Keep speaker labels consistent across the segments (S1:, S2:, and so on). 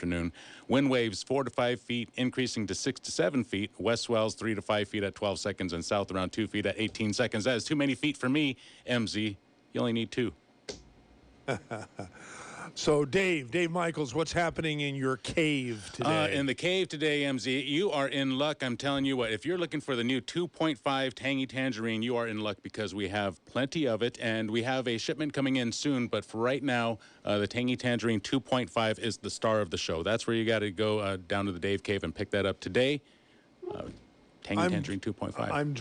S1: afternoon. Wind waves 4 to 5 feet, increasing to 6 to 7 feet. West swells 3 to 5 feet at 12 seconds, and south around 2 feet at 18 seconds. That is too many feet for me, MZ. You only need 2.
S2: So, Dave Michaels, what's happening in your cave today?
S1: In the cave today, MZ, you are in luck. I'm telling you what, if you're looking for the new 2.5 Tangy Tangerine, you are in luck because we have plenty of it, and we have a shipment coming in soon. But for right now, the Tangy Tangerine 2.5 is the star of the show. That's where you got to go down to the Dave Cave and pick that up today. Tangy Tangerine 2.5.
S2: I'm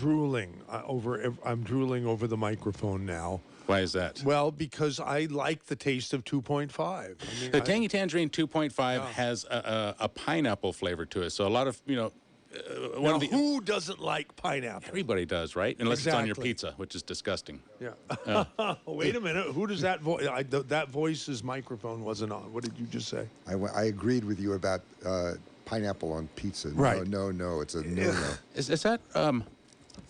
S2: drooling over the microphone now.
S1: Why is that?
S2: Well, because I like the taste of 2.5. I mean,
S1: the Tangy Tangerine 2.5 has a pineapple flavor to it. So a lot of,
S2: who doesn't like pineapple?
S1: Everybody does, right? Unless it's on your pizza, which is disgusting.
S2: Yeah. Wait a minute. Who does that voice? That voice's microphone wasn't on. What did you just say?
S3: I agreed with you about pineapple on pizza.
S2: Right.
S3: No. It's a no.
S1: Is that...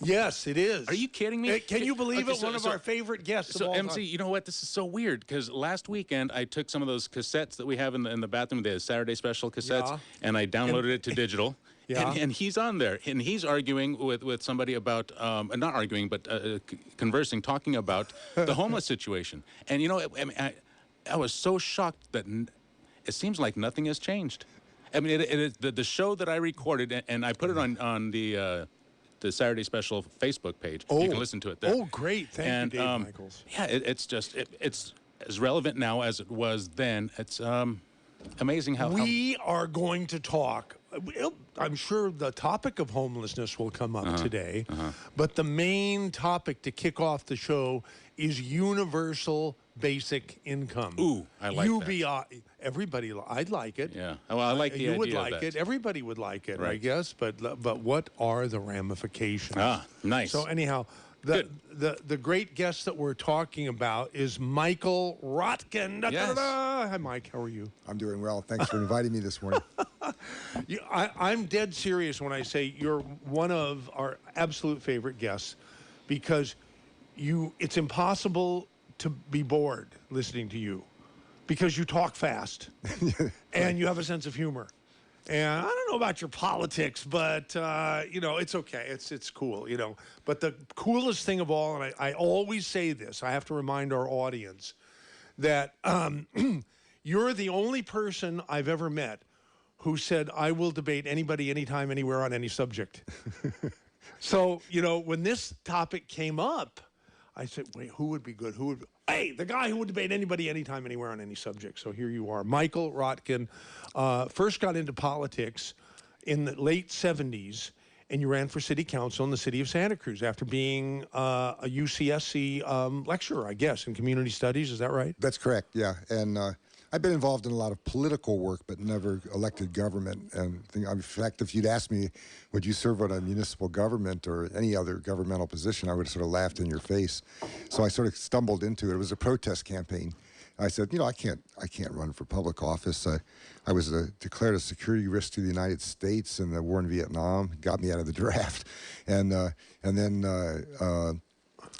S2: Yes, it is.
S1: Are you kidding me?
S2: Can you believe it? One of our favorite guests of all time.
S1: MC, you know what? This is so weird because last weekend I took some of those cassettes that we have in the bathroom, the Saturday special cassettes, and I downloaded it to digital. Yeah. And he's on there, and he's arguing with somebody about, not arguing, but conversing, talking about the homeless situation. And, I was so shocked that it seems like nothing has changed. I mean, it is the show that I recorded, and I put it on the Saturday Special Facebook page. You can listen to it there.
S2: Oh, great. Thank you, Dave Michaels.
S1: Yeah, it's as relevant now as it was then. It's amazing how...
S2: We are going to talk... I'm sure the topic of homelessness will come up today, but the main topic to kick off the show is universal basic income.
S1: Ooh, I like
S2: UBI. Everybody, I'd like it.
S1: Yeah. Well, I like the idea
S2: You would like
S1: of that.
S2: it. Everybody would like it,
S1: right.
S2: I guess. But what are the ramifications?
S1: Nice.
S2: So anyhow, the great guest that we're talking about is Michael Rotkin.
S1: Yes.
S2: Hi, Mike. How are you?
S3: I'm doing well. Thanks for inviting me this morning.
S2: I'm dead serious when I say you're one of our absolute favorite guests because it's impossible to be bored listening to you because you talk fast and you have a sense of humor. And I don't know about your politics, but, it's okay. It's cool, But the coolest thing of all, and I always say this, I have to remind our audience that you're the only person I've ever met who said, I will debate anybody, anytime, anywhere on any subject. So, when this topic came up, I said, wait, who would be good? Hey, the guy who would debate anybody, anytime, anywhere on any subject. So here you are. Michael Rotkin first got into politics in the late 70s, and you ran for city council in the city of Santa Cruz after being a UCSC lecturer, I guess, in community studies. Is that right?
S3: That's correct, yeah. And I've been involved in a lot of political work, but never elected government. And in fact, if you'd asked me, would you serve on a municipal government or any other governmental position, I would have sort of laughed in your face. So I sort of stumbled into it. It was a protest campaign. I said, I can't run for public office. I was declared a security risk to the United States in the war in Vietnam. Got me out of the draft, and then.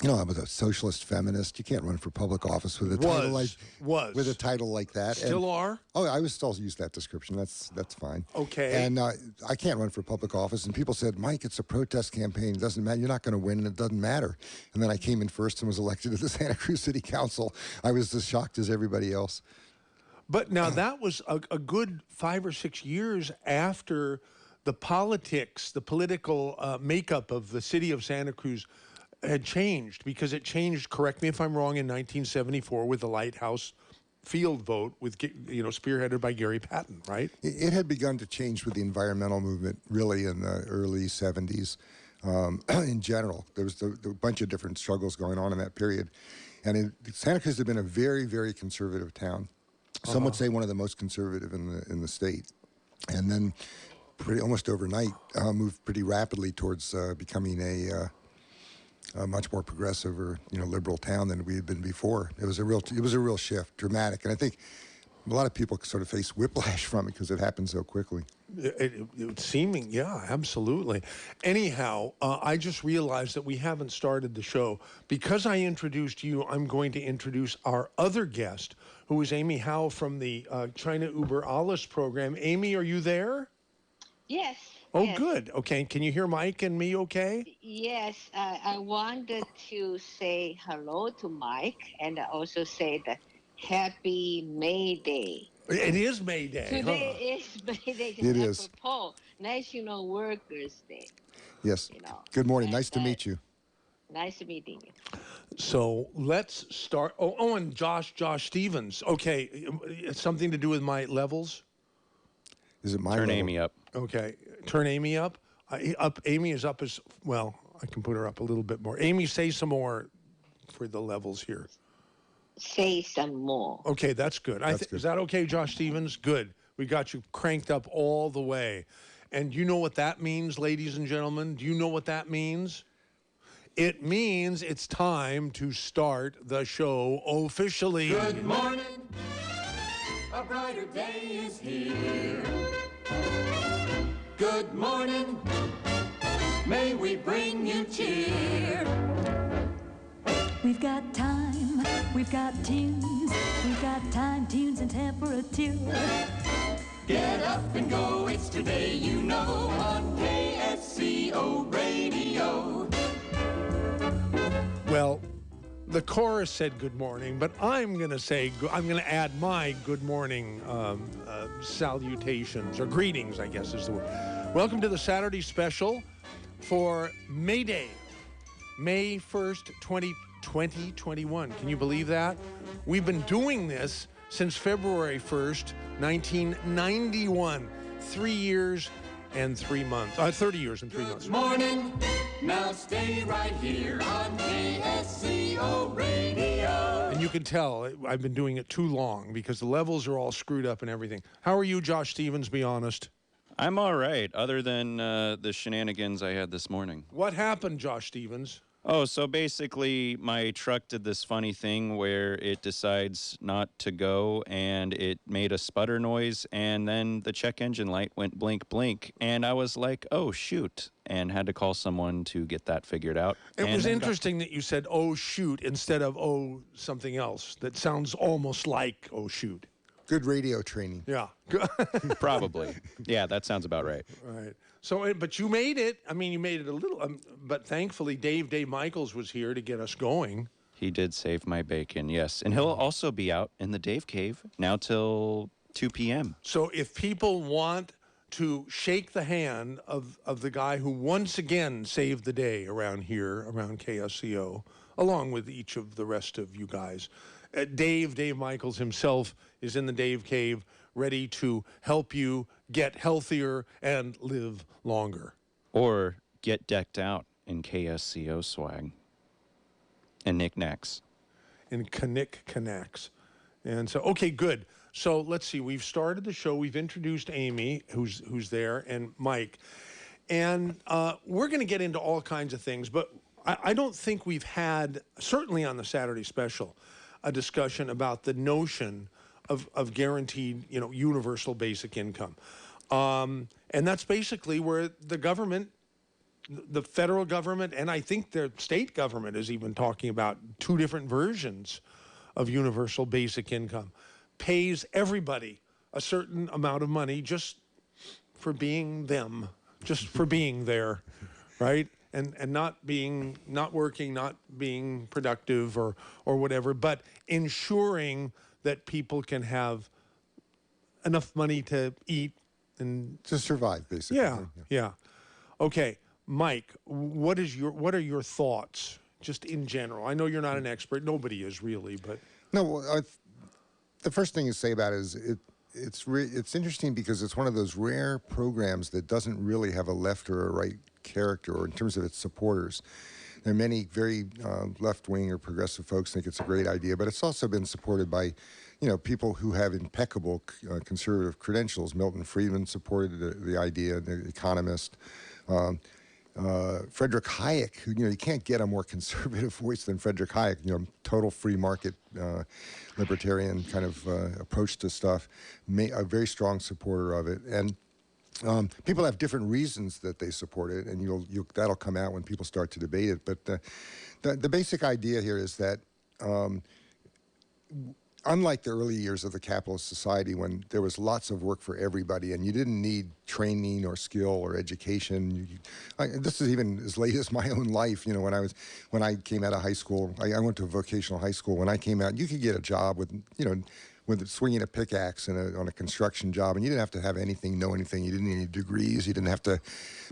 S3: I'm a socialist feminist. You can't run for public office with a title like that.
S2: Still are?
S3: Oh, I would still use that description. That's fine.
S2: Okay.
S3: And I can't run for public office. And people said, Mike, it's a protest campaign. It doesn't matter. You're not going to win, and it doesn't matter. And then I came in first and was elected to the Santa Cruz City Council. I was as shocked as everybody else.
S2: But now that was a good 5 or 6 years after the political makeup of the city of Santa Cruz had changed, because it changed, correct me if I'm wrong, in 1974 with the Lighthouse field vote with, spearheaded by Gary Patton, right?
S3: It had begun to change with the environmental movement really in the early 70s. In general, there was a bunch of different struggles going on in that period. And Santa Cruz had been a very, very conservative town. Some would say one of the most conservative in the state. And then almost overnight moved pretty rapidly towards becoming a much more progressive or liberal town than we had been before. It was a real shift, dramatic, and I think A lot of people sort of face whiplash from it because it happens so quickly.
S2: Seeming, yeah, absolutely. Anyhow, I just realized that we haven't started the show. Because I introduced you, I'm going to introduce our other guest, who is Amy Hao from the China Uber Alles program. Amy, are you there?
S4: Yes.
S2: Oh,
S4: yes.
S2: good. Okay. Can you hear Mike and me okay?
S4: Yes. I wanted to say hello to Mike and also say that Happy May Day.
S2: It is May Day.
S4: Today is May Day.
S3: It is.
S4: Apropos, National Workers' Day.
S3: Yes.
S4: You know.
S3: Good morning.
S4: And,
S3: Nice to meet you.
S4: Nice meeting you.
S2: So let's start. Oh, and Josh Stevens. Okay. It's something to do with my levels?
S3: Is it my
S5: Turn
S3: level?
S5: Amy up.
S2: Okay. Turn Amy up. Amy is up as well. I can put her up a little bit more. Amy, say some more for the levels here.
S4: Say some more.
S2: Okay, that's good.
S3: That's good.
S2: Is that okay, Josh Stevens? Good. We got you cranked up all the way. And you know what that means, ladies and gentlemen? Do you know what that means? It means it's time to start the show officially.
S6: Good morning. A brighter day is here. Good morning. May we bring you cheer.
S7: We've got time, we've got tunes, we've got time, tunes, and temperature.
S6: Get up and go, it's today, you know, on KSCO Radio.
S2: Well, the chorus said good morning, but I'm going to say, I'm going to add my good morning salutations, or greetings, I guess is the word. Welcome to the Saturday special for May Day, May 1st, 2021. Can you believe that? We've been doing this since February 1st, 1991. 3 years and 3 months. 30 years and 3 months.
S6: Good morning. Now stay right here on KSCO Radio.
S2: And you can tell I've been doing it too long because the levels are all screwed up and everything. How are you, Josh Stevens? Be honest.
S5: I'm all right, other than the shenanigans I had this morning.
S2: What happened, Josh Stevens?
S5: Oh, so basically my truck did this funny thing where it decides not to go, and it made a sputter noise, and then the check engine light went blink, blink, and I was like, oh, shoot, and had to call someone to get that figured out.
S2: It
S5: And
S2: was
S5: then
S2: interesting that you said, oh, shoot, instead of, oh, something else. That sounds almost like, oh, shoot.
S3: Good radio training.
S2: Yeah.
S5: Probably. Yeah, that sounds about right.
S2: Right. So, but you made it. I mean, you made it a little, but thankfully Dave Michaels was here to get us going.
S5: He did save my bacon, yes. And he'll also be out in the Dave Cave now till 2 p.m.
S2: So if people want to shake the hand of the guy who once again saved the day around here, around KSCO, along with each of the rest of you guys, Dave Michaels himself is in the Dave Cave, ready to help you get healthier and live longer.
S5: Or get decked out in KSCO swag and knickknacks.
S2: In Connects. And so, okay, good. So let's see. We've started the show. We've introduced Amy, who's there, and Mike. And we're going to get into all kinds of things, but I don't think we've had, certainly on the Saturday special, a discussion about the notion of guaranteed, universal basic income. And that's basically where the government, the federal government, and I think the state government is even talking about two different versions of universal basic income, pays everybody a certain amount of money just for being them, just for being there, right? And not working, not being productive or whatever, but ensuring that people can have enough money to eat and
S3: To survive, basically.
S2: yeah. Okay, Mike, what are your thoughts just in general? I know you're not an expert. Nobody is really, but
S3: No, well, the first thing to say about it is it's interesting because it's one of those rare programs that doesn't really have a left or a right character, or in terms of its supporters. There are many very left-wing or progressive folks think it's a great idea, but it's also been supported by, people who have impeccable conservative credentials. Milton Friedman supported the idea, the economist. Frederick Hayek, who, you can't get a more conservative voice than Frederick Hayek, total free market, libertarian kind of approach to stuff, a very strong supporter of it. And people have different reasons that they support it, and that'll come out when people start to debate it. But the basic idea here is that unlike the early years of the capitalist society, when there was lots of work for everybody and you didn't need training or skill or education, this is even as late as my own life. When I came out of high school, I went to a vocational high school. When I came out, you could get a job with swinging a pickaxe on a construction job, and you didn't have to have anything, know anything. You didn't need any degrees. You didn't have to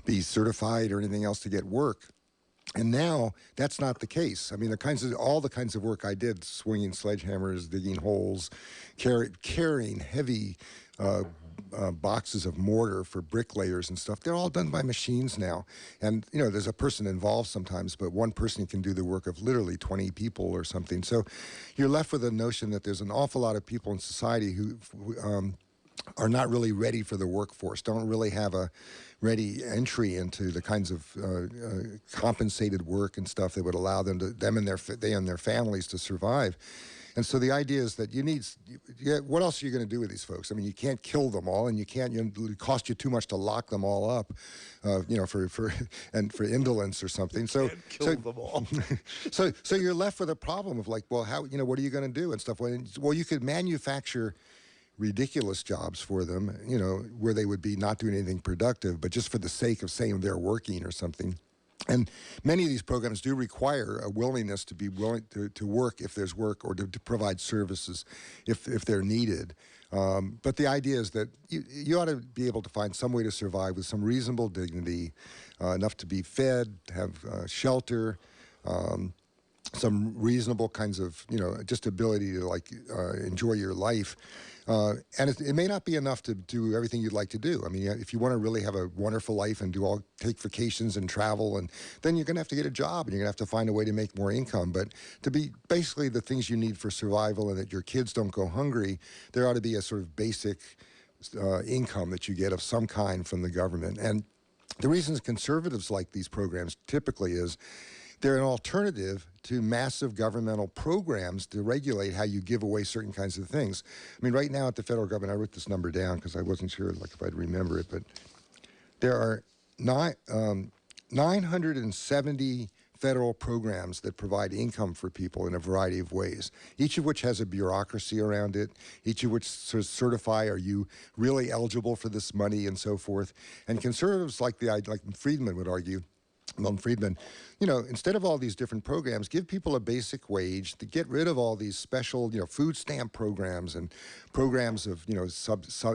S3: be certified or anything else to get work. And now that's not the case. I mean, all the kinds of work I did, swinging sledgehammers, digging holes, carrying heavy boxes of mortar for bricklayers and stuff, they're all done by machines now. And, there's a person involved sometimes, but one person can do the work of literally 20 people or something. So you're left with a notion that there's an awful lot of people in society who are not really ready for the workforce, don't really have a ready entry into the kinds of compensated work and stuff that would allow them and their families to survive. And so the idea is that what else are you going to do with these folks? I mean, you can't kill them all, and it costs you too much to lock them all up, for indolence or something. So
S2: kill them all.
S3: so you're left with a problem of what are you going to do and stuff? Well, you could manufacture ridiculous jobs for them, where they would be not doing anything productive, but just for the sake of saying they're working or something. And many of these programs do require a willingness to be willing to work if there's work, or to provide services if they're needed. But the idea is that you ought to be able to find some way to survive with some reasonable dignity, enough to be fed, have shelter, some reasonable kinds of, just ability to enjoy your life. And it may not be enough to do everything you'd like to do. I mean, if you want to really have a wonderful life and take vacations and travel, and then you're going to have to get a job, and you're going to have to find a way to make more income. But to be basically the things you need for survival and that your kids don't go hungry, there ought to be a sort of basic income that you get of some kind from the government. And the reasons conservatives like these programs typically is they're an alternative to massive governmental programs to regulate how you give away certain kinds of things. I mean, right now at the federal government, I wrote this number down because I wasn't sure if I'd remember it, but there are 970 federal programs that provide income for people in a variety of ways, each of which has a bureaucracy around it, each of which certify, are you really eligible for this money, and so forth. And conservatives like Friedman would argue, Milton Friedman, instead of all these different programs, give people a basic wage, to get rid of all these special, food stamp programs and programs of,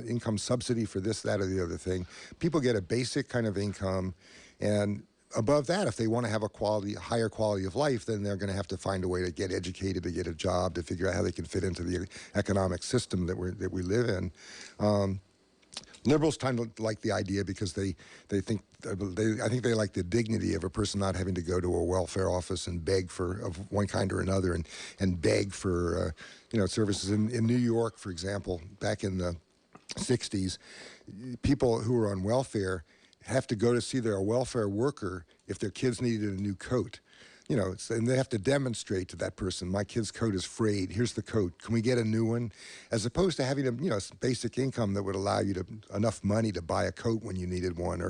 S3: income subsidy for this, that, or the other thing. People get a basic kind of income, and above that, if they want to have a higher quality of life, then they're going to have to find a way to get educated, to get a job, to figure out how they can fit into the economic system that we live in. Liberals kind of like the idea because they think I think they like the dignity of a person not having to go to a welfare office and beg of one kind or another, and beg for services. In New York, for example, back in the 60s, people who were on welfare have to go to see their welfare worker if their kids needed a new coat. And they have to demonstrate to that person, my kid's coat is frayed, here's the coat, can we get a new one? As opposed to having basic income that would allow you enough money to buy a coat when you needed one,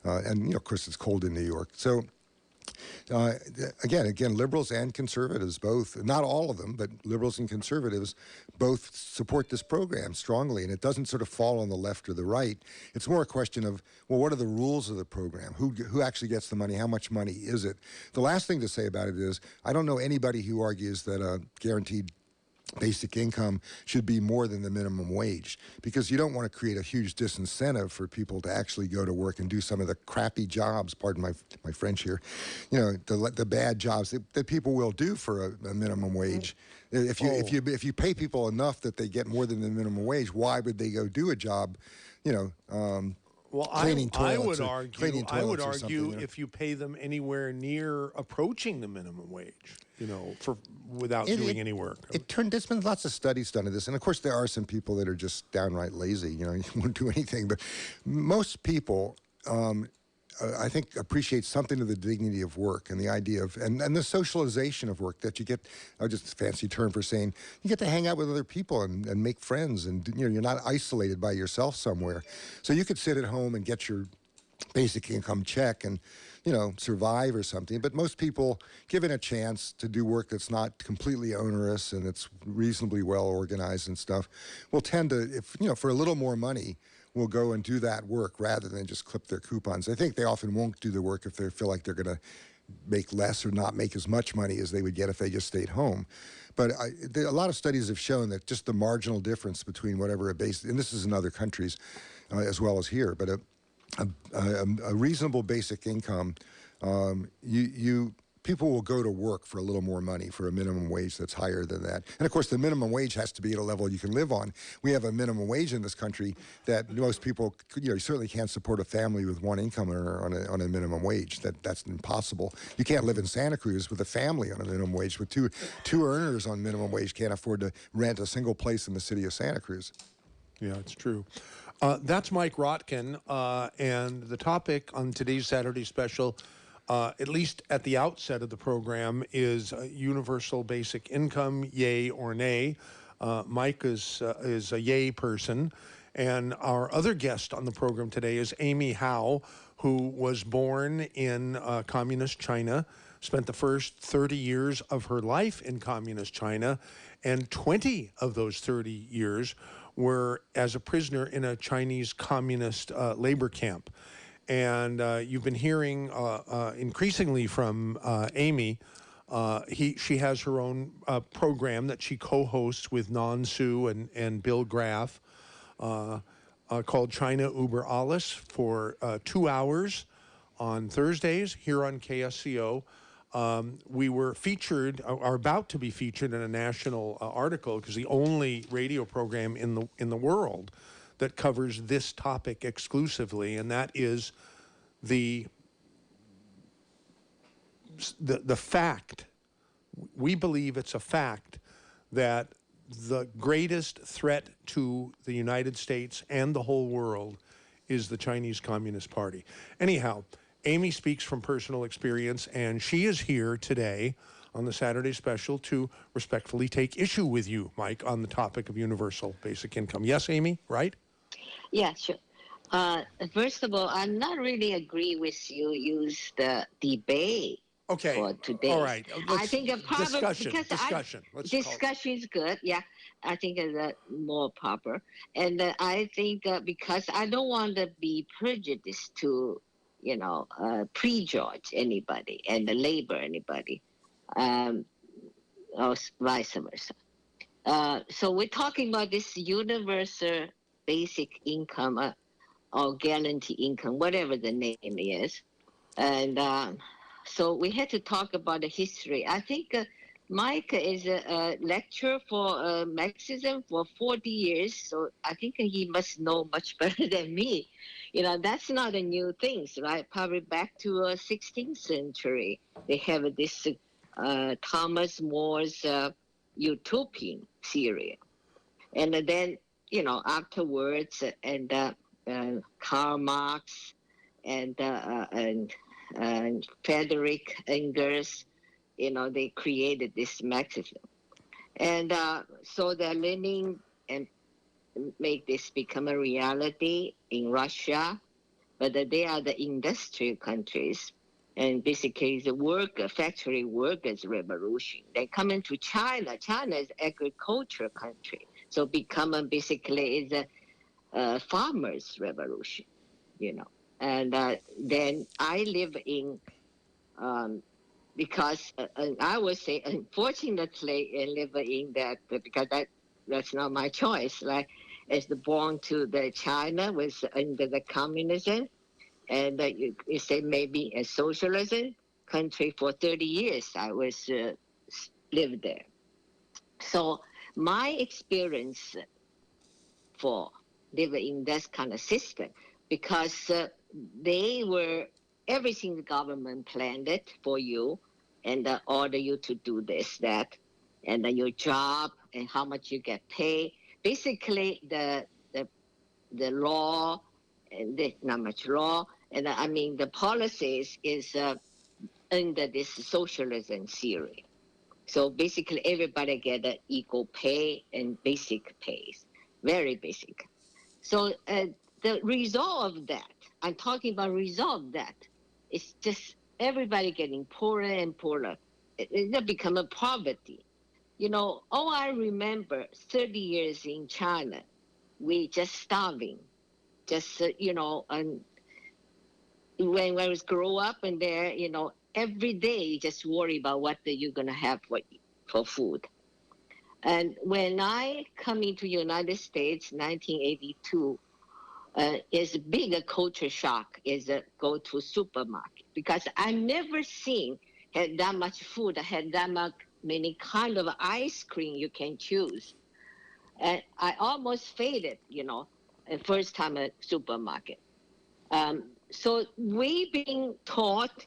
S3: and of course it's cold in New York. So again, liberals and conservatives both, not all of them, but liberals and conservatives both support this program strongly, and it doesn't sort of fall on the left or the right. It's more a question of, well, what are the rules of the program? Who actually gets the money? How much money is it? The last thing to say about it is, I don't know anybody who argues that a guaranteed basic income should be more than the minimum wage, because you don't want to create a huge disincentive for people to actually go to work and do some of the crappy jobs, pardon my French here, the bad jobs that people will do for a minimum wage. If you pay people enough that they get more than the minimum wage, why would they go do a job,
S2: Well,
S3: cleaning
S2: I
S3: toilets
S2: would
S3: or
S2: argue,
S3: cleaning toilets or something,
S2: if you pay them anywhere near approaching the minimum wage, without doing any work.
S3: There's been lots of studies done of this, and of course there are some people that are just downright lazy. You won't do anything, but most people I think, appreciate something of the dignity of work and the idea of, and the socialization of work that you get, just a fancy term for saying, you get to hang out with other people and make friends, and you're not isolated by yourself somewhere. So you could sit at home and get your basic income check and, survive or something. But most people, given a chance to do work that's not completely onerous and it's reasonably well organized and stuff, will tend to, for a little more money, will go and do that work rather than just clip their coupons. I think they often won't do the work if they feel like they're going to make less or not make as much money as they would get if they just stayed home. But a lot of studies have shown that just the marginal difference between whatever a base, and this is in other countries as well as here, but a reasonable basic income, people will go to work for a little more money for a minimum wage that's higher than that. And of course, the minimum wage has to be at a level you can live on. We have a minimum wage in this country that most people, you certainly can't support a family with one income earner on a minimum wage. That's impossible. You can't live in Santa Cruz with a family on a minimum wage. With two earners on minimum wage can't afford to rent a single place in the city of Santa Cruz.
S2: Yeah, it's true. That's Mike Rotkin, and the topic on today's Saturday special, at least at the outset of the program, is universal basic income, yay or nay. Mike is a yay person, and our other guest on the program today is Amy Hao, who was born in communist China, spent the first 30 years of her life in communist China, and 20 of those 30 years were as a prisoner in a Chinese communist labor camp. And you've been hearing increasingly from Amy. She has her own program that she co-hosts with Nan Su and Bill Graff called China Über Alles for 2 hours on Thursdays here on KSCO. We were featured, are about to be featured in a national article, because the only radio program in the world that covers this topic exclusively, and that is the fact. We believe it's a fact that the greatest threat to the United States and the whole world is the Chinese Communist Party. Anyhow, Amy speaks from personal experience, and she is here today on the Saturday special to respectfully take issue with you, Mike, on the topic of universal basic income. Yes, Amy, right?
S4: Yeah, sure. First of all, I'm not really agree with you use the debate for today.
S2: All right.
S4: I think
S2: discussion
S4: is good. Yeah, I think it's more proper. And I think because I don't want to be prejudiced to, prejudge anybody and label anybody, or vice versa. So we're talking about this universal basic income or guarantee income, whatever the name is. And so we had to talk about the history. I think Mike is a lecturer for Marxism for 40 years, so I think he must know much better than me. That's not a new thing, right? Probably back to 16th century, they have this Thomas More's utopian theory. And then, afterwards, and Karl Marx and Frederick Engels, they created this Marxism. And so they're learning and make this become a reality in Russia, but they are the industrial countries. And basically the factory workers revolution. They come into China. China is agriculture country. So basically is a farmers revolution, And then I live in, because I would say, unfortunately, I live in that, because that's not my choice, right? As born to the China was under the communism, and you say maybe a socialism country for 30 years. I was lived there. So my experience for living in that kind of system, because everything the government planned it for you and order you to do this, that, and then your job and how much you get paid. Basically, the law, and not much law, And I mean, the policies is under this socialism theory. So basically, everybody get an equal pay and basic pays, very basic. So the result of that, I'm talking about result of that, it's just everybody getting poorer and poorer. It become a poverty. You know, all I remember 30 years in China, we just starving, just, and when I was grow up in there, every day you just worry about what you're going to have for food. And when I come into United States, 1982, is a big culture shock is go to supermarket because I never seen had that much food, had that many kind of ice cream you can choose. And I almost fainted, the first time at supermarket. So we being taught,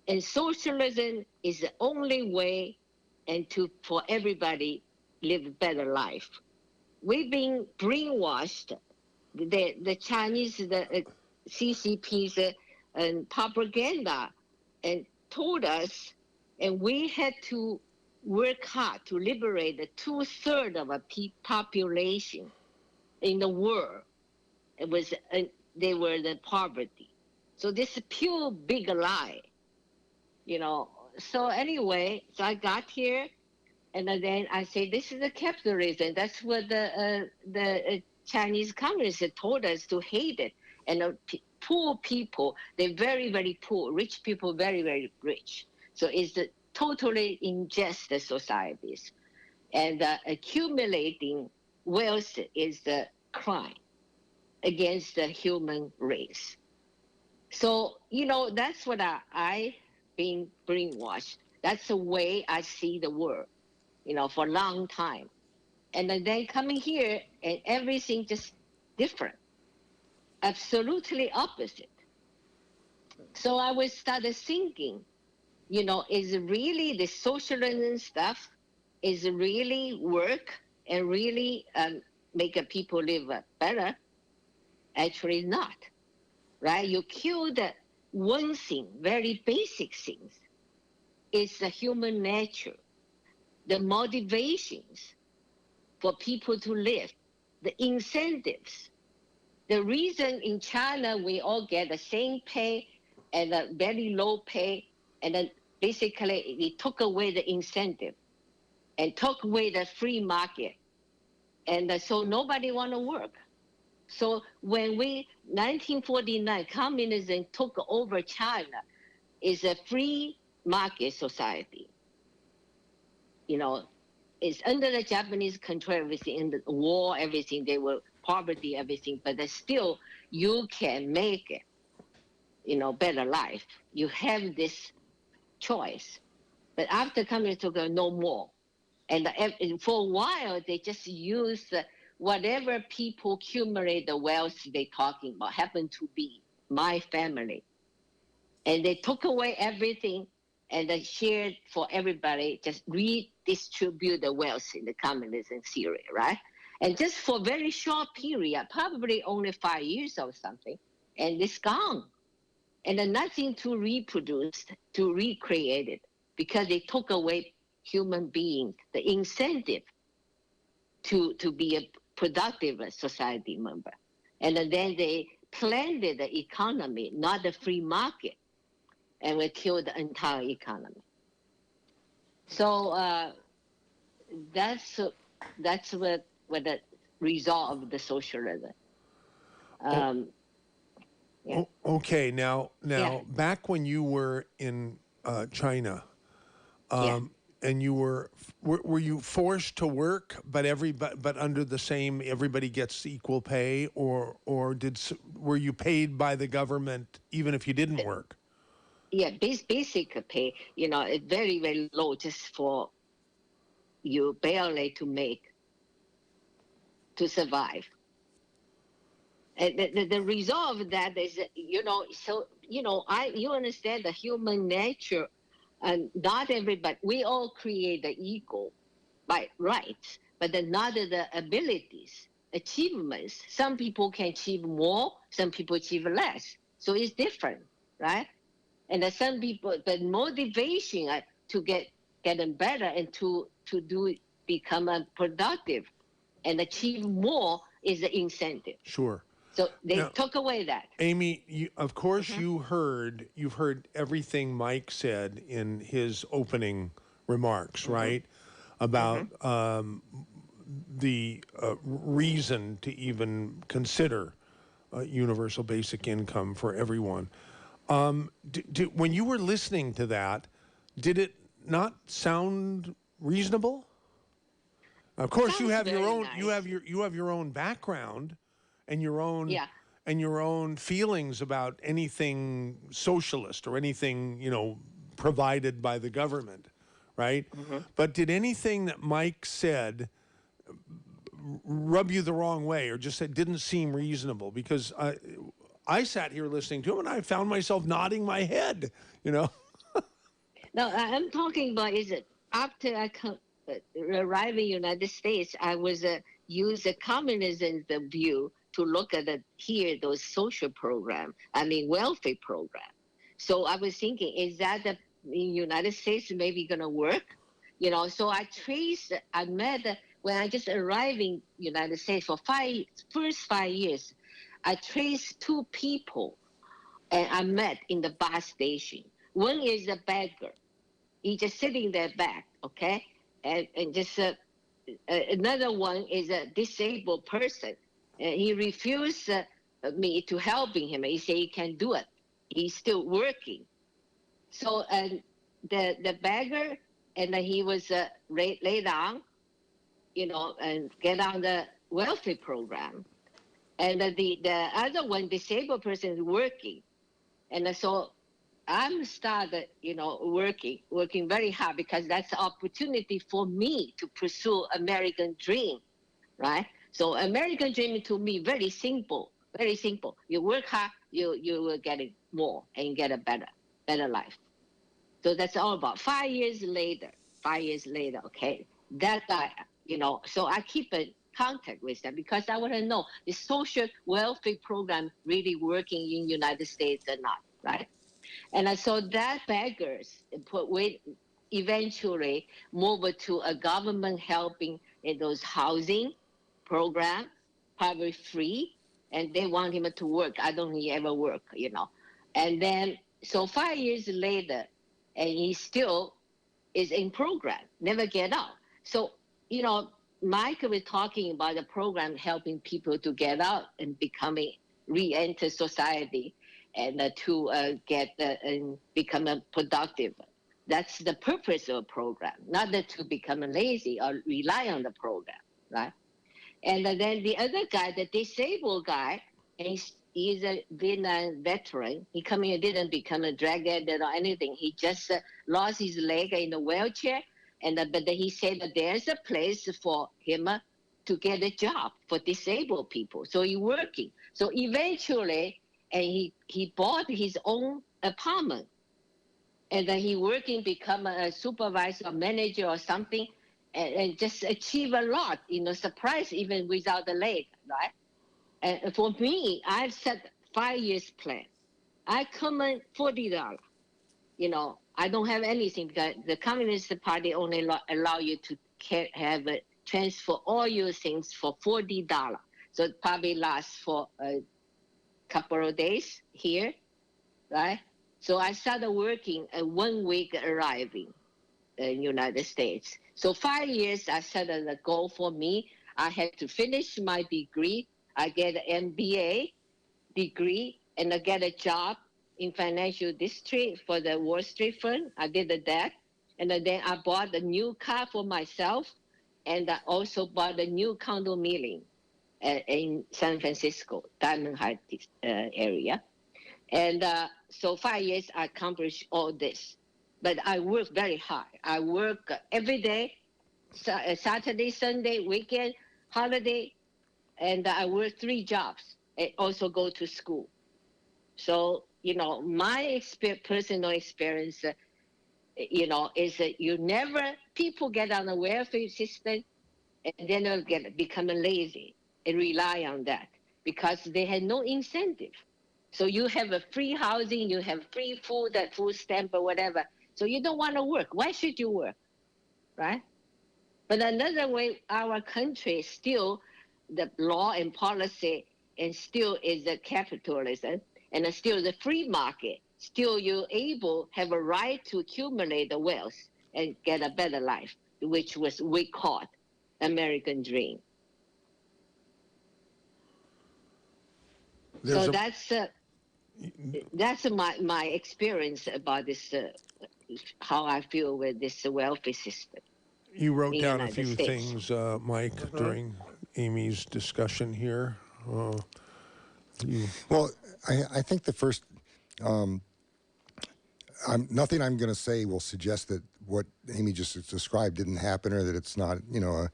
S4: and socialism is the only way, and for everybody live a better life. We've been brainwashed. The Chinese, the CCP's propaganda, and told us, and we had to work hard to liberate the 2/3 of a population in the world. It was they were the poverty. So this is pure big lie, So anyway, so I got here, and then I say this is the capitalism. That's what the Chinese communists told us to hate it. And poor people, they're very, very poor. Rich people, very, very rich. So it's totally unjust societies. And accumulating wealth is the crime against the human race. So, that's what I been brainwashed. That's the way I see the world, for a long time. And then coming here, and everything just different, absolutely opposite. So I was started thinking, is really the socialism stuff is really work and really make people live better? Actually not, right? You kill the one thing, very basic things, is the human nature, the motivations for people to live, the incentives. The reason in China we all get the same pay and a very low pay, and then basically it took away the incentive and took away the free market. And so nobody want to work. So when 1949, communism took over China, is a free market society. It's under the Japanese control, everything, in the war, everything, they were poverty, everything, but still you can make it, better life. You have this choice. But after communism took no more. And for a while, they just used whatever people accumulate the wealth they're talking about, happened to be my family. And they took away everything and they shared for everybody, just redistribute the wealth in the communism theory, right? And just for a very short period, probably only 5 years or something, and it's gone. And then nothing to reproduce, to recreate it, because they took away human beings, the incentive to be a productive society member. And then they planned the economy, not the free market, and we killed the entire economy. So that's what the result of the socialism. Yeah.
S2: Okay, now,
S4: Yeah.
S2: back when you were in China, and you were you forced to work, but under the same, everybody gets equal pay, or were you paid by the government even if you didn't work?
S4: Yeah, basic pay, very, very low, just for you barely to survive. And the result of that is, you understand the human nature, and not everybody, we all create the equal by rights, but then not the abilities, achievements. Some people can achieve more, some people achieve less. So it's different, right? And some people, the motivation to get them better and to become productive and achieve more is the incentive.
S2: Sure.
S4: So they
S2: Now,
S4: took away that.
S2: Amy, of course, you've heard everything Mike said in his opening remarks, right? About the reason to even consider universal basic income for everyone. When you were listening to that, did it not sound reasonable? Of course, you have your own.
S4: Nice.
S2: You have your own background, and your own.
S4: Yeah.
S2: And your own feelings about anything socialist or anything, provided by the government, right? But did anything that Mike said rub you the wrong way, or just didn't seem reasonable? Because I sat here listening to him, and I found myself nodding my head, No,
S4: I'm talking about is it after I arrived in the United States, I was use the communism view to look at those social program, welfare program. So I was thinking, is that in the United States maybe going to work? So I met, when I just arrived in United States for first 5 years, I traced two people and I met in the bus station. One is a beggar. He just sitting there back, okay? And just another one is a disabled person. He refused me to helping him. He said he can't do it. He's still working. So the beggar, and he was lay down, and get on the welfare program. And the other one, disabled person, is working. And so I'm started, working very hard because that's the opportunity for me to pursue American dream, right? So American dream to me, very simple, very simple. You work hard, you will get it more and get a better life. So that's all about 5 years later, okay? That guy, so I keep in contact with them because I want to know, is social welfare program really working in United States or not, right? And I saw that beggars eventually move to a government helping in those housing program, probably free, and they want him to work. I don't think he ever work, And then, so 5 years later, and he still is in program, never get out. So, Mike was talking about the program helping people to get out and re-enter society and to get and become productive. That's the purpose of a program, not to become lazy or rely on the program, right? And then the other guy, the disabled guy, he's a Vietnam veteran. He didn't become a drug addict or anything. He just lost his leg in a wheelchair. But he said that there's a place for him to get a job for disabled people. So he's working. So eventually, and he bought his own apartment. And then he working, become a supervisor or manager or something, and just achieve a lot, surprise even without the leg, right? And for me, I've set 5 years plan. I come in $40. I don't have anything because the Communist Party only allow you to transfer all your things for $40. So it probably lasts for a couple of days here, right? So I started working 1 week arriving in United States. So 5 years, I set as a goal for me. I had to finish my degree. I get an MBA degree and I get a job in financial district for the Wall Street firm. I did that. And then I bought a new car for myself. And I also bought a new condominium in San Francisco, Diamond Heights area. And so 5 years, I accomplished all this. But I work very hard. I work every day, Saturday, Sunday, weekend, holiday, and I work 3 jobs. I also go to school. So, my personal experience, is that people get on the welfare system and then they'll become lazy and rely on that because they had no incentive. So you have a free housing, you have free food, that food stamp or whatever. So you don't want to work. Why should you work, right? But another way, our country still, the law and policy, and still is the capitalism, and still the free market. Still, you're able have a right to accumulate the wealth and get a better life, which was we called American dream. So that's my experience about this, how I feel with this welfare system.
S2: You wrote
S4: in
S2: down a
S4: United
S2: few
S4: States.
S2: things, Mike, during Amy's discussion here.
S3: Well, I think the first, nothing I'm going to say will suggest that what Amy just described didn't happen, or that it's not, you know,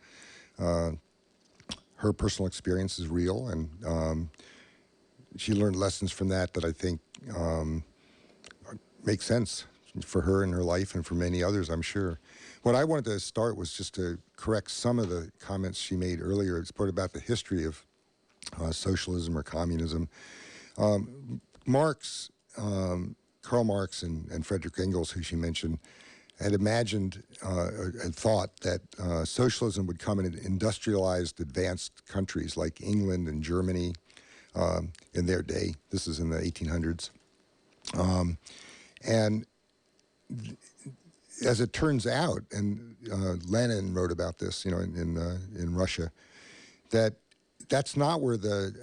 S3: her personal experience is real, and she learned lessons from that I think make sense for her in her life and for many others, I'm sure. What I wanted to start was just to correct some of the comments she made earlier. It's part about the history of socialism or communism. Marx, Karl Marx and Frederick Engels, who she mentioned, had imagined, had thought that socialism would come in industrialized, advanced countries like England and Germany in their day. This is in the 1800s. And as it turns out, and Lenin wrote about this, you know, in Russia, that's not where the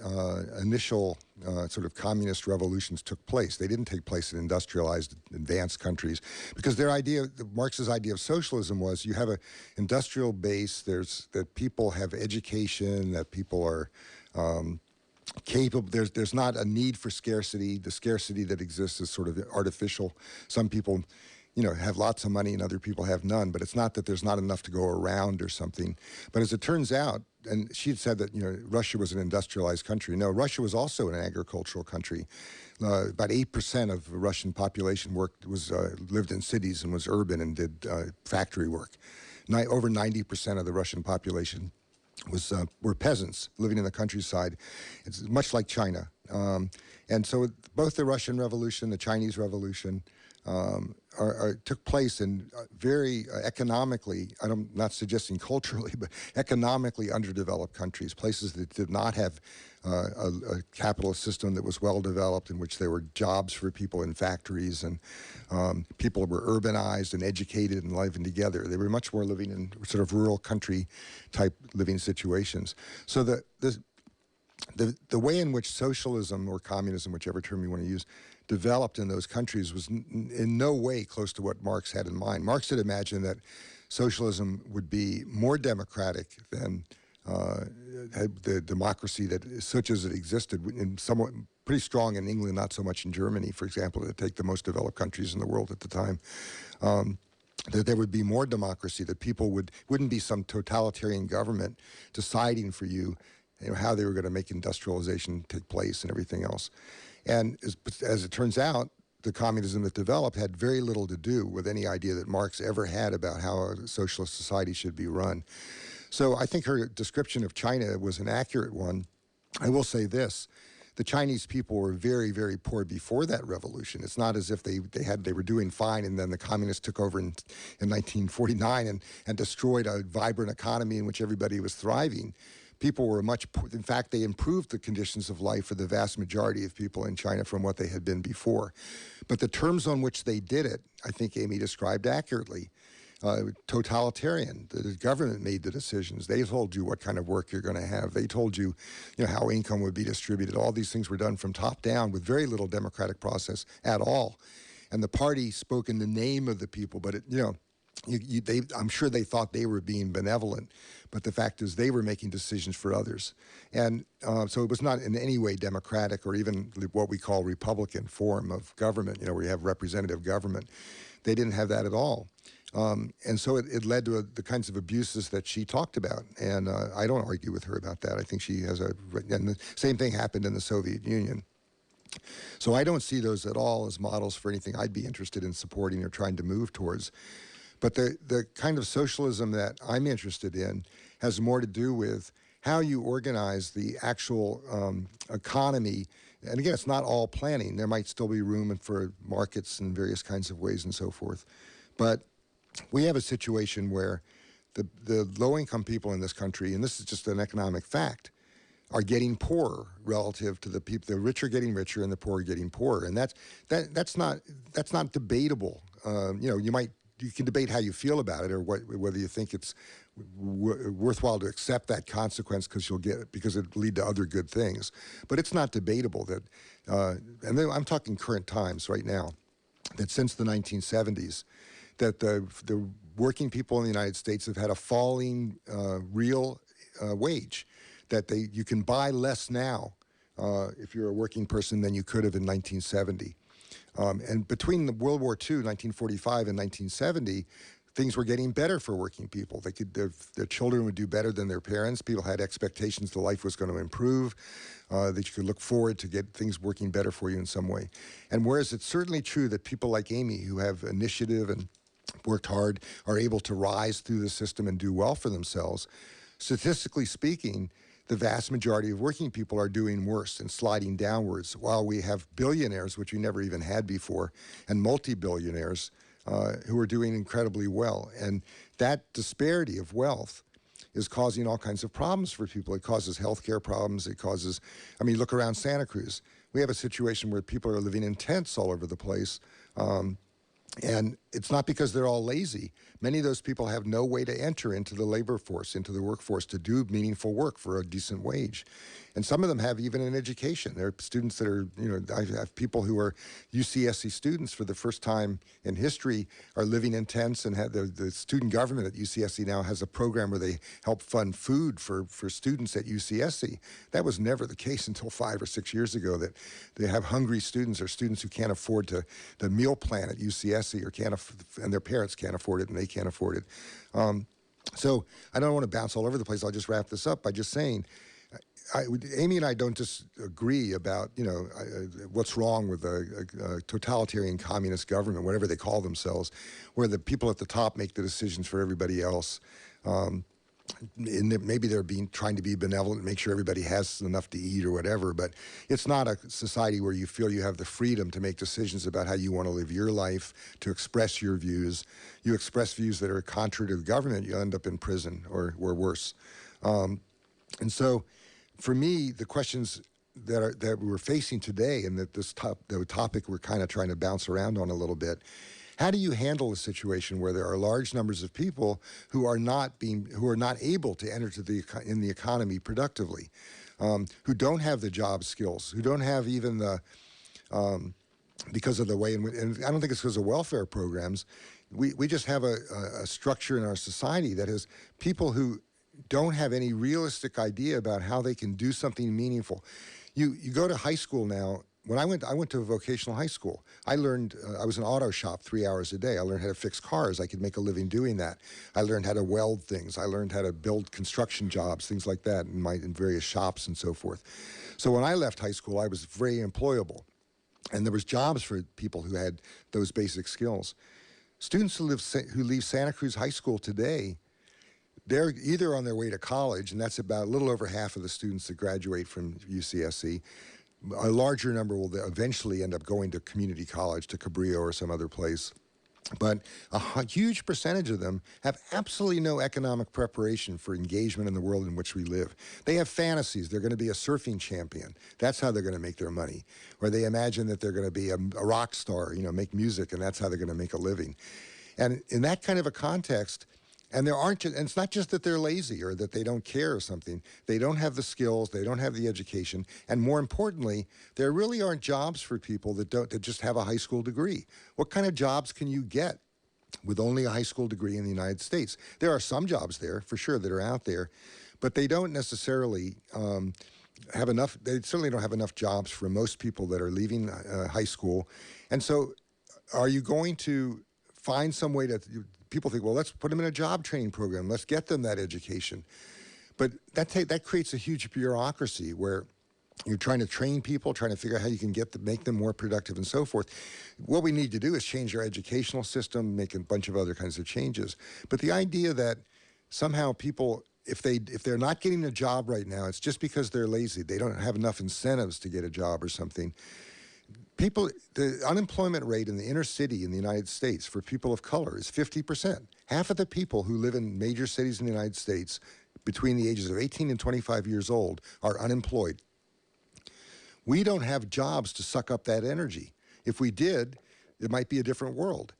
S3: initial sort of communist revolutions took place. They didn't take place in industrialized, advanced countries, because their idea, Marx's idea of socialism was you have an industrial base, that people have education, that people are capable. There's not a need for scarcity. The scarcity that exists is sort of artificial. Some people, you know, have lots of money and other people have none, but it's not that there's not enough to go around or something. But as it turns out, and she had said that, you know, Russia was an industrialized country. No, Russia was also an agricultural country. About 8% of the Russian population lived in cities and was urban and did factory work. Over 90% of the Russian population were peasants living in the countryside. It's much like China. And so both the Russian Revolution, the Chinese Revolution, took place in very economically, I'm not suggesting culturally, but economically underdeveloped countries, places that did not have a capitalist system that was well developed, in which there were jobs for people in factories, and people were urbanized and educated and living together. They were much more living in sort of rural country type living situations. So the way in which socialism or communism, whichever term you want to use, developed in those countries was in no way close to what Marx had in mind. Marx had imagined that socialism would be more democratic than the democracy that, such as it existed, in somewhat pretty strong in England, not so much in Germany, for example, to take the most developed countries in the world at the time. That there would be more democracy, that people wouldn't be some totalitarian government deciding for you, how they were going to make industrialization take place and everything else. And as it turns out, the communism that developed had very little to do with any idea that Marx ever had about how a socialist society should be run. So I think her description of China was an accurate one. I will say this: the Chinese people were very, very poor before that revolution. It's not as if they were doing fine and then the communists took over in 1949 and destroyed a vibrant economy in which everybody was thriving. People were in fact, they improved the conditions of life for the vast majority of people in China from what they had been before. But the terms on which they did it, I think Amy described accurately. Totalitarian. The government made the decisions. They told you what kind of work you're going to have. They told you, how income would be distributed. All these things were done from top down with very little democratic process at all. And the party spoke in the name of the people, but I'm sure they thought they were being benevolent, but the fact is they were making decisions for others. And so it was not in any way democratic or even what we call Republican form of government, where you have representative government. They didn't have that at all. And so it led to the kinds of abuses that she talked about. And I don't argue with her about that. I think she has and the same thing happened in the Soviet Union. So I don't see those at all as models for anything I'd be interested in supporting or trying to move towards. But the kind of socialism that I'm interested in has more to do with how you organize the actual economy And again, it's not all planning. There might still be room for markets in various kinds of ways and so forth. But we have a situation where the low-income people in this country, and this is just an economic fact, are getting poorer relative to the people. The rich are getting richer, and the poor are getting poorer, and that's not debatable. You can debate how you feel about it, or whether you think it's worthwhile to accept that consequence because it lead to other good things. But it's not debatable that, and then I'm talking current times right now, that since the 1970s, that the working people in the United States have had a falling real wage. That you can buy less now if you're a working person than you could have in 1970. And between the World War II, 1945 and 1970, things were getting better for working people. Their children would do better than their parents. People had expectations that life was going to improve, that you could look forward to get things working better for you in some way. And whereas it's certainly true that people like Amy, who have initiative and worked hard, are able to rise through the system and do well for themselves, statistically speaking, the vast majority of working people are doing worse and sliding downwards, while we have billionaires, which we never even had before, and multi-billionaires who are doing incredibly well. And that disparity of wealth is causing all kinds of problems for people. It causes healthcare problems. Look around Santa Cruz. We have a situation where people are living in tents all over the place. And it's not because they're all lazy. Many of those people have no way to enter into the labor force, into the workforce, to do meaningful work for a decent wage. And some of them have even an education. There are students that are, I have people who are UCSC students for the first time in history are living in tents, and have the student government at UCSC now has a program where they help fund food for students at UCSC. That was never the case until 5 or 6 years ago, that they have hungry students or students who can't afford the meal plan at UCSC and their parents can't afford it and they can't afford it. So I don't want to bounce all over the place. I'll just wrap this up by just saying, Amy and I don't disagree about what's wrong with a totalitarian communist government, whatever they call themselves, where the people at the top make the decisions for everybody else. Maybe they're trying to be benevolent and make sure everybody has enough to eat or whatever, but it's not a society where you feel you have the freedom to make decisions about how you want to live your life, to express your views. You express views that are contrary to the government, you end up in prison or worse. And so, for me, the questions that we're facing today, and that the topic we're kind of trying to bounce around on a little bit, how do you handle a situation where there are large numbers of people who are not able to enter in the economy productively, who don't have the job skills, who don't have even the because of the way and I don't think it's because of welfare programs. We just have a structure in our society that has people who don't have any realistic idea about how they can do something meaningful. You go to high school now. When I went to a vocational high school. I learned, I was in an auto shop 3 hours a day. I learned how to fix cars. I could make a living doing that. I learned how to weld things. I learned how to build construction jobs, things like that in various shops and so forth. So when I left high school, I was very employable. And there was jobs for people who had those basic skills. Students who leave Santa Cruz High School today, they're either on their way to college, and that's about a little over half of the students that graduate from UCSC. A larger number will eventually end up going to community college, to Cabrillo or some other place. But a huge percentage of them have absolutely no economic preparation for engagement in the world in which we live. They have fantasies. They're going to be a surfing champion. That's how they're going to make their money. Or they imagine that they're going to be a rock star, make music, and that's how they're going to make a living. And in that kind of a context, and it's not just that they're lazy or that they don't care or something. They don't have the skills, they don't have the education, and more importantly, there really aren't jobs for people that just have a high school degree. What kind of jobs can you get with only a high school degree in the United States? There are some jobs there, for sure, that are out there, but they don't necessarily have enough. They certainly don't have enough jobs for most people that are leaving high school. And so, are you going to find some way to? People think, well, let's put them in a job training program. Let's get them that education. But that creates a huge bureaucracy where you're trying to train people, trying to figure out how you can make them more productive and so forth. What we need to do is change our educational system, make a bunch of other kinds of changes. But the idea that somehow people if they're not getting a job right now, it's just because they're lazy. They don't have enough incentives to get a job or something. The unemployment rate in the inner city in the United States for people of color is 50%. Half of the people who live in major cities in the United States between the ages of 18 and 25 years old are unemployed. We don't have jobs to suck up that energy. If we did, it might be a different world.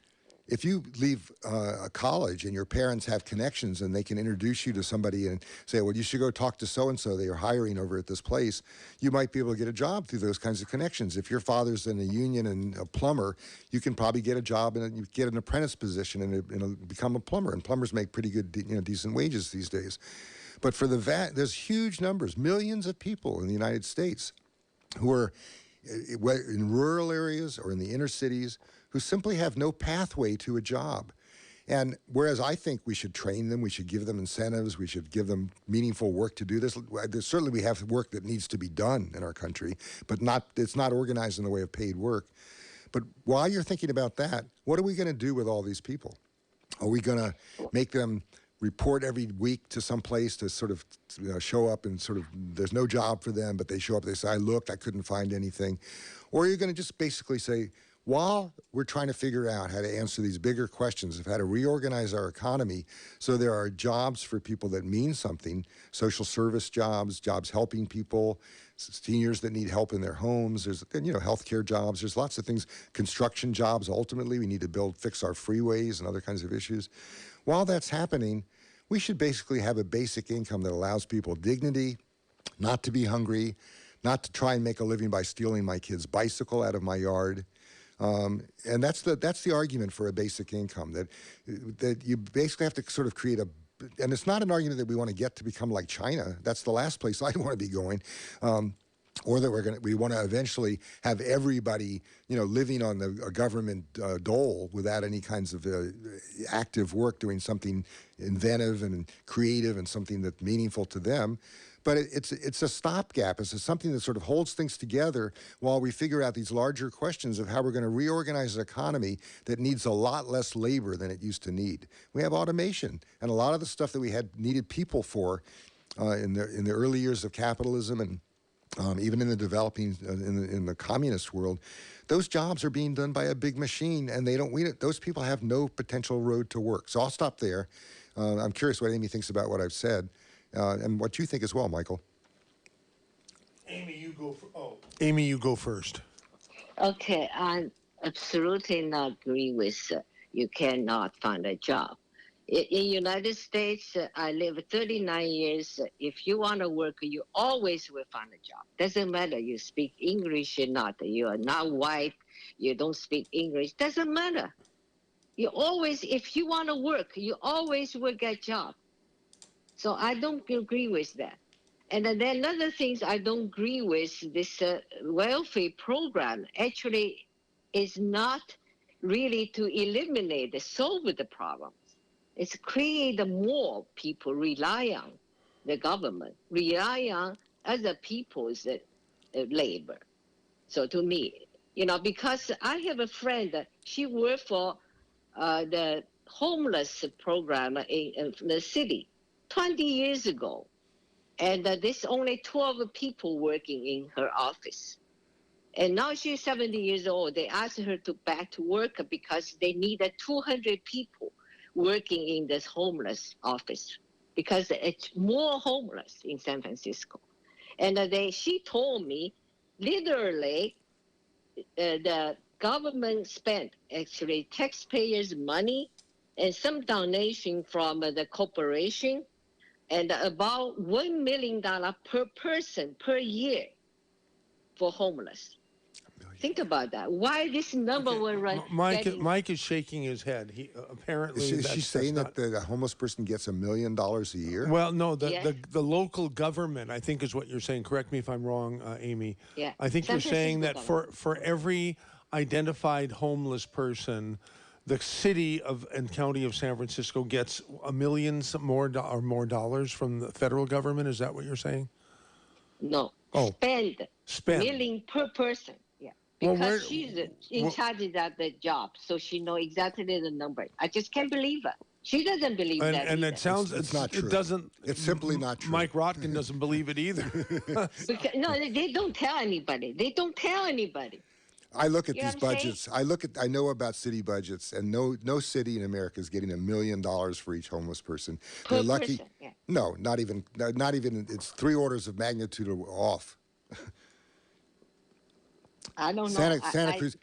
S3: If you leave a college and your parents have connections and they can introduce you to somebody and say, well, you should go talk to so-and-so, they are hiring over at this place, you might be able to get a job through those kinds of connections. If your father's in a union and a plumber, you can probably get a job and you get an apprentice position and become a plumber. And plumbers make pretty good, decent wages these days. But for there's huge numbers, millions of people in the United States who are in rural areas or in the inner cities who simply have no pathway to a job. And whereas I think we should train them, we should give them incentives, we should give them meaningful work to do this. Certainly we have work that needs to be done in our country, but it's not organized in the way of paid work. But while you're thinking about that, what are we going to do with all these people? Are we going to make them report every week to some place to sort of show up and sort of, there's no job for them, but they show up, they say, I looked, I couldn't find anything? Or are you going to just basically say, while we're trying to figure out how to answer these bigger questions of how to reorganize our economy so there are jobs for people that mean something, social service jobs, jobs helping people, seniors that need help in their homes, there's, healthcare jobs, there's lots of things, construction jobs, ultimately, we need to fix our freeways and other kinds of issues. While that's happening, we should basically have a basic income that allows people dignity, not to be hungry, not to try and make a living by stealing my kid's bicycle out of my yard. And that's the argument for a basic income, that you basically have to sort of create and it's not an argument that we want to get to become like China. That's the last place I'd want to be going. Or that we want to eventually have everybody, living on a government dole without any kinds of active work, doing something inventive and creative and something that's meaningful to them. But it's a stopgap. It's something that sort of holds things together while we figure out these larger questions of how we're going to reorganize an economy that needs a lot less labor than it used to need. We have automation, and a lot of the stuff that we needed people for in the early years of capitalism and even in the developing, in the communist world, those jobs are being done by a big machine, and those people have no potential road to work. So I'll stop there. I'm curious what Amy thinks about what I've said. And what you think as well, Michael.
S2: Amy, you go first.
S4: Okay, I absolutely not agree with you cannot find a job. In United States, I lived 39 years. If you want to work, you always will find a job. Doesn't matter you speak English or not. You are not white. You don't speak English. Doesn't matter. If you want to work, you always will get a job. So I don't agree with that. And then another things I don't agree with, this welfare program actually is not really to solve the problems. It's create more people rely on the government, rely on other people's labor. So to me, because I have a friend, she worked for the homeless program in the city 20 years ago. And there's only 12 people working in her office. And now she's 70 years old. They asked her to back to work because they needed 200 people working in this homeless office because it's more homeless in San Francisco. And she told me, literally, the government spent actually taxpayers' money and some donation from the corporation, and about $1 million per person per year for homeless. Think about that. Why this number will run?
S2: Mike is shaking his head. He apparently
S3: is she saying that the homeless person gets $1 million a year?
S2: Well, no, the local government, I think, is what you're saying. Correct me if I'm wrong, Amy.
S4: Yeah.
S2: I think you're saying that for every identified homeless person, the city and county of San Francisco gets $1 million more dollars from the federal government. Is that what you're saying?
S4: No.
S2: Oh.
S4: Spend. Million per person. Yeah. Because she's in charge of that job, so she knows exactly the number. I just can't believe it. She doesn't believe that.
S2: And
S4: either.
S2: it sounds
S3: It's not true.
S2: It doesn't.
S3: It's simply not true.
S2: Mike Rotkin doesn't believe it either.
S4: Because, no, they don't tell anybody. They don't tell anybody.
S3: I look at
S4: You know
S3: these
S4: what I'm saying?
S3: budgets. I know about city budgets, and no city in America is getting $1 million for each homeless person.
S4: Per
S3: They're lucky.
S4: person, yeah.
S3: No, not even. It's 3 orders of magnitude off.
S4: I don't know.
S3: Santa Cruz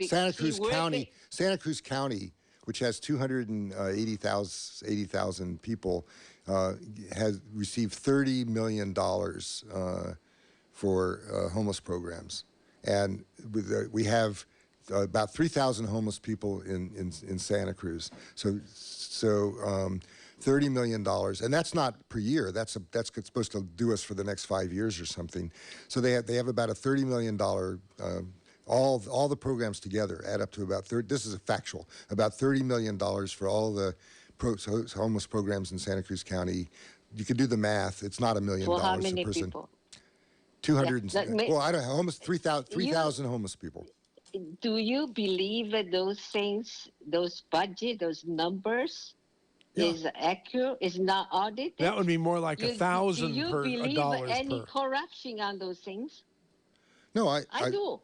S4: we're
S3: County, Santa Cruz County, which has 280,000 people, has received $30 million for homeless programs, and we have about 3,000 homeless people in Santa Cruz. So $30 million, and that's not per year. That's supposed to do us for the next 5 years or something. So they have about a $30 million. All the programs together add up to about this is a factual, about $30 million for all the homeless programs in Santa Cruz County. You could do the math. It's not $1 million
S4: For how
S3: a
S4: many
S3: person.
S4: people?
S3: 200.
S4: Yeah,
S3: Well, I don't know. Almost 3,000 homeless people.
S4: Do you believe that those things, those budget, those numbers, is accurate? Is not audited?
S2: That would be more like
S4: Do
S2: $1,000
S4: you
S2: per
S4: believe
S2: dollars
S4: any
S2: per.
S4: corruption on those things?
S3: No,
S4: I do.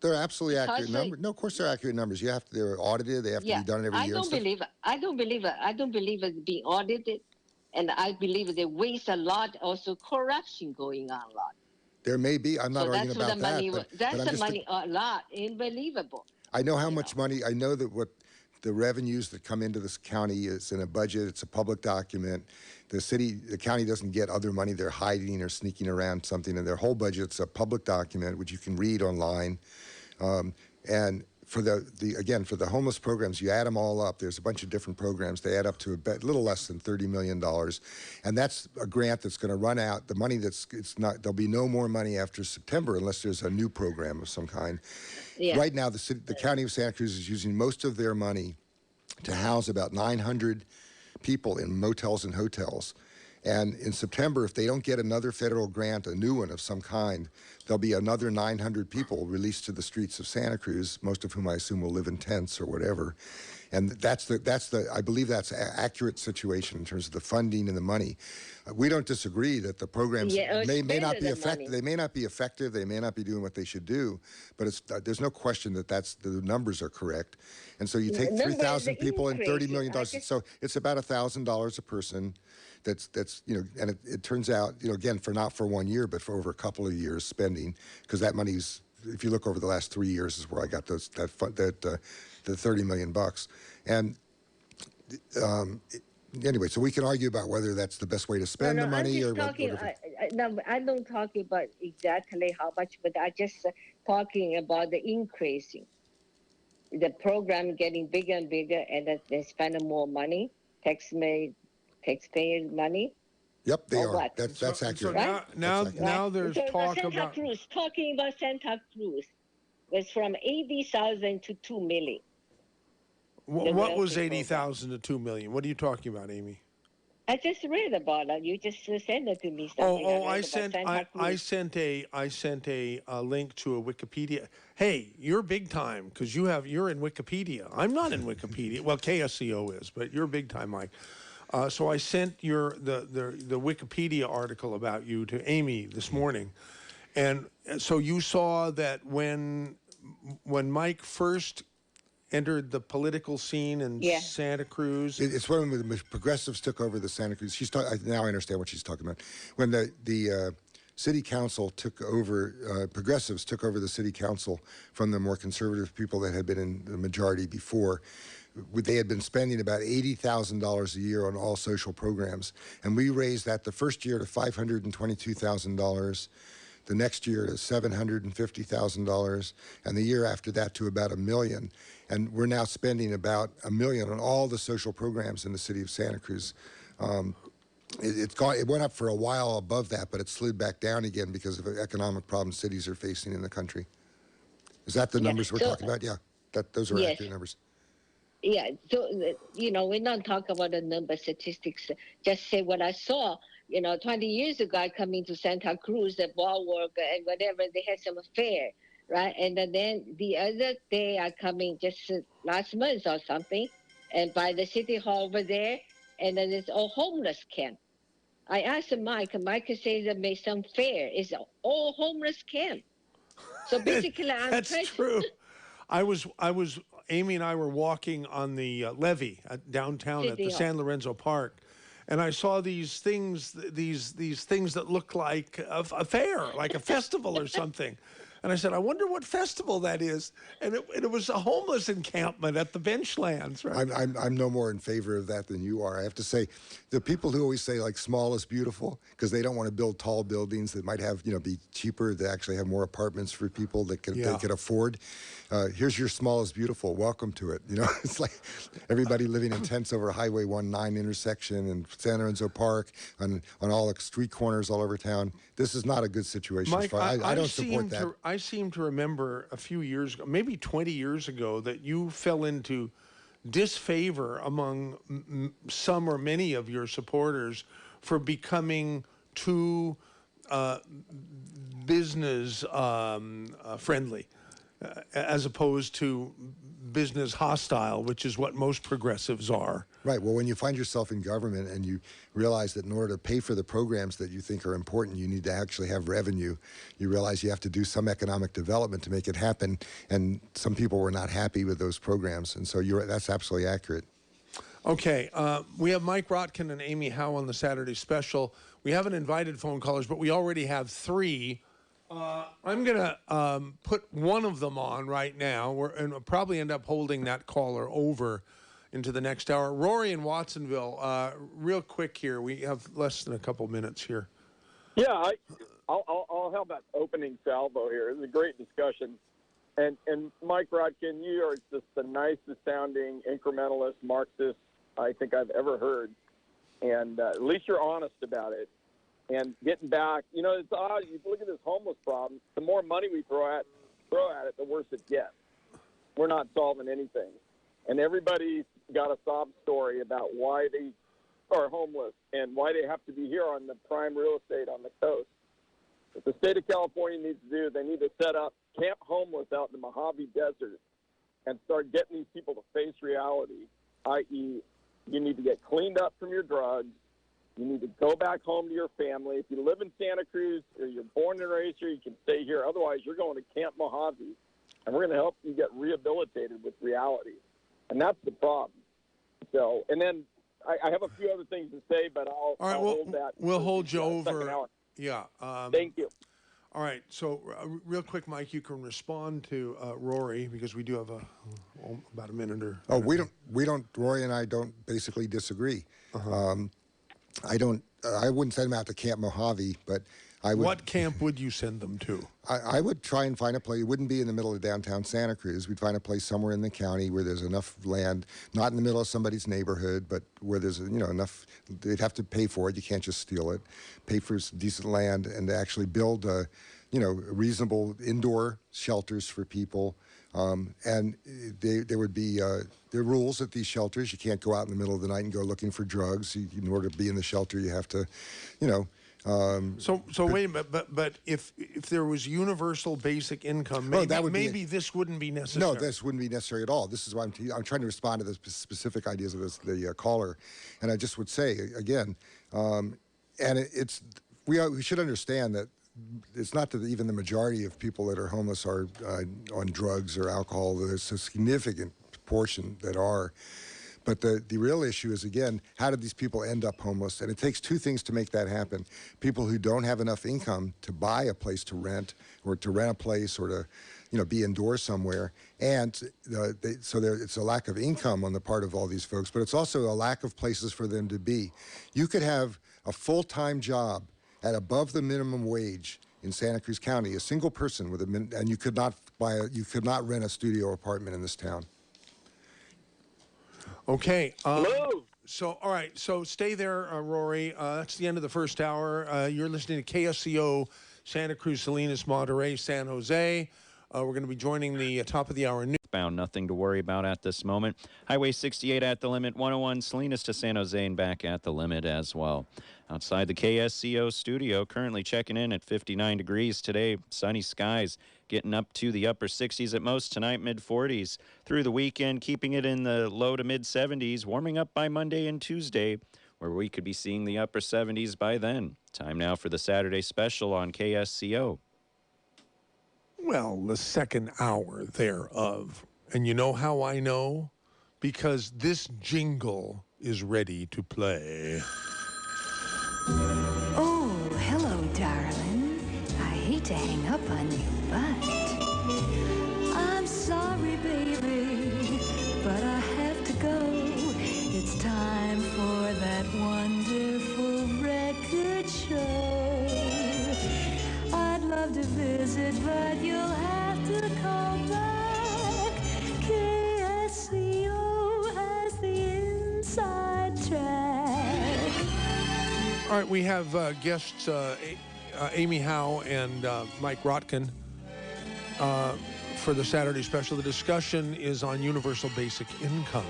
S3: They're absolutely
S4: Because
S3: accurate numbers. No, of course they're accurate numbers. They're audited. They have to be done every year.
S4: I don't believe it. I don't believe it being audited, and I believe they waste a lot. Also, corruption going on a lot.
S3: There may be. I'm not
S4: So
S3: arguing
S4: that's what
S3: about
S4: the money.
S3: that.
S4: That's
S3: but I'm
S4: the
S3: just
S4: money a lot. Unbelievable.
S3: I know how much money. I know that what the revenues that come into this county is in a budget. It's a public document. The county doesn't get other money. They're hiding or sneaking around something, and their whole budget's a public document which you can read online. And for for the homeless programs, you add them all up. There's a bunch of different programs. They add up to a little less than $30 million, and that's a grant that's going to run out. The money there'll be no more money after September unless there's a new program of some kind.
S4: Yeah.
S3: Right now, the county of Santa Cruz is using most of their money to house about 900 people in motels and hotels. And in September, if they don't get another federal grant, a new one of some kind, there'll be another 900 people released to the streets of Santa Cruz, most of whom I assume will live in tents or whatever. And I believe that's an accurate situation in terms of the funding and the money. We don't disagree that the programs may not be effective. They may not be effective. They may not be doing what they should do. But there's no question that the numbers are correct. And so you take 3,000 people and $30 million. So it's about $1,000 a person. That's and it turns out, again, not for 1 year, but for over a couple of years spending, because that money's, if you look over the last 3 years, is where I got the $30 million bucks. And anyway, so we can argue about whether that's the best way to spend the money or whatever.
S4: I don't talk about exactly how much, but I just talking about the increasing, the program getting bigger and bigger, and that they spend more money, taxpayer money.
S3: Yep, they are.
S4: What?
S3: That's accurate.
S2: So
S4: Right?
S2: now there's talk
S4: Santa
S2: about.
S4: Cruz, talking about Santa Cruz, was from 80,000 to 2 million.
S2: What was
S4: welfare
S2: 80,000 to 2 million? What are you talking about, Amy?
S4: I just read about it. You just sent it to me.
S2: I sent a link to a Wikipedia. Hey, you're big time because you're in Wikipedia. I'm not in Wikipedia. Well, KSCO is, but you're big time, Mike. So I sent the Wikipedia article about you to Amy this morning, and so you saw that when Mike first entered the political scene in Santa Cruz.
S3: It's when the progressives took over the Santa Cruz. Now I understand what she's talking about. When the city council took over, progressives took over the city council from the more conservative people that had been in the majority before. They had been spending about $80,000 a year on all social programs, and we raised that the first year to $522,000. The next year to $750,000, and the year after that to about $1 million. And we're now spending about $1 million on all the social programs in the city of Santa Cruz. It went up for a while above that, but it slid back down again because of economic problems cities are facing in the country. Is that the numbers we're talking about? Yeah, those are accurate numbers.
S4: Yeah, so, we're not talking about the number statistics. Just say what I saw. 20 years ago, I come into Santa Cruz, the ballwork and whatever, they had some fair, right? And then the other day, I come in just last month or something, and by the city hall over there, and then it's all homeless camp. I asked Mike, and Mike says that may sound fair. It's all homeless camp. So basically,
S2: That's true. Amy and I were walking on the levee downtown at the San Lorenzo Park, and I saw these things that look like a fair, like a festival or something. And I said, I wonder what festival that is. And it was a homeless encampment at the benchlands, right?
S3: I'm no more in favor of that than you are. I have to say, the people who always say like small is beautiful because they don't want to build tall buildings that might have, be cheaper, to actually have more apartments for people that they can afford. Here's your small is beautiful. Welcome to it. It's like everybody living in tents over Highway 19 intersection and Santa Lorenzo Park on all the street corners all over town. This is not a good situation.
S2: Mike,
S3: I don't support that.
S2: I seem to remember a few years ago, maybe 20 years ago, that you fell into disfavor among some or many of your supporters for becoming too business friendly, as opposed to business hostile, which is what most progressives are.
S3: Right. Well, when you find yourself in government and you realize that in order to pay for the programs that you think are important, you need to actually have revenue, you realize you have to do some economic development to make it happen. And some people were not happy with those programs. And so that's absolutely accurate.
S2: Okay. We have Mike Rotkin and Amy Hao on the Saturday special. We haven't invited phone callers, but we already have 3. I'm going to put one of them on right now, and we'll probably end up holding that caller over into the next hour. Rory in Watsonville, real quick here. We have less than a couple minutes here.
S8: Yeah, I'll have that opening salvo here. It's a great discussion. And Mike Rotkin, you are just the nicest sounding incrementalist Marxist I think I've ever heard. And at least you're honest about it. And getting back, it's odd. You look at this homeless problem. The more money we throw at it, the worse it gets. We're not solving anything, and everybody's got a sob story about why they are homeless and why they have to be here on the prime real estate on the coast. What the state of California needs to do, they need to set up Camp Homeless out in the Mojave Desert and start getting these people to face reality, i.e., you need to get cleaned up from your drugs. You need to go back home to your family. If you live in Santa Cruz or you're born and raised here, you can stay here. Otherwise, you're going to Camp Mojave, and we're going to help you get rehabilitated with reality. And that's the problem. So, and then I have a few other things to say, but I'll hold that.
S2: We'll hold you over. Yeah.
S8: Thank you.
S2: All right. So, real quick, Mike, you can respond to Rory because we do have about a minute or.
S3: Oh, we don't. Rory and I don't basically disagree. I wouldn't send them out to Camp Mojave, but I would.
S2: What camp would you send them to?
S3: I would try and find a place. It wouldn't be in the middle of downtown Santa Cruz. We'd find a place somewhere in the county where there's enough land, not in the middle of somebody's neighborhood, but where there's enough. They'd have to pay for it. You can't just steal it. Pay for decent land and to actually build reasonable indoor shelters for people. And there would be there are rules at these shelters. You can't go out in the middle of the night and go looking for drugs. In order to be in the shelter, you have to,
S2: So wait a minute, but if there was universal basic income, maybe this wouldn't be necessary.
S3: No, this wouldn't be necessary at all. This is why I'm trying to respond to the specific ideas of the caller, and I just would say again, we should understand that. It's not that even the majority of people that are homeless are on drugs or alcohol. There's a significant portion that are. But the real issue is, again, how did these people end up homeless? And it takes 2 things to make that happen. People who don't have enough income to buy a place to rent or to rent a place or to be indoors somewhere. And it's a lack of income on the part of all these folks, but it's also a lack of places for them to be. You could have a full-time job at above the minimum wage in Santa Cruz County, a single person and you could not rent a studio apartment in this town.
S2: Okay. So, all right. So stay there, Rory. That's the end of the first hour. You're listening to KSCO, Santa Cruz, Salinas, Monterey, San Jose. We're going to be joining the top of the hour news.
S5: northbound. Nothing to worry about at this moment. Highway 68 at the limit. 101 Salinas to San Jose and back at the limit as well. Outside the KSCO studio, currently checking in at 59 degrees today. Sunny skies getting up to the upper 60s at most tonight, mid-40s. Through the weekend, keeping it in the low to mid-70s, warming up by Monday and Tuesday, where we could be seeing the upper 70s by then. Time now for the Saturday special on KSCO.
S2: Well, the second hour thereof. And you know how I know? Because this jingle is ready to play.
S7: Oh, hello, darling. I hate to hang up on you, but I'm sorry, baby, but I have to go. It's time for that wonderful record show. I'd love to visit, but you'll have to call back. KSCO has the inside track.
S2: All right, we have guests Amy Hao and Mike Rotkin for the Saturday special. The discussion is on universal basic income.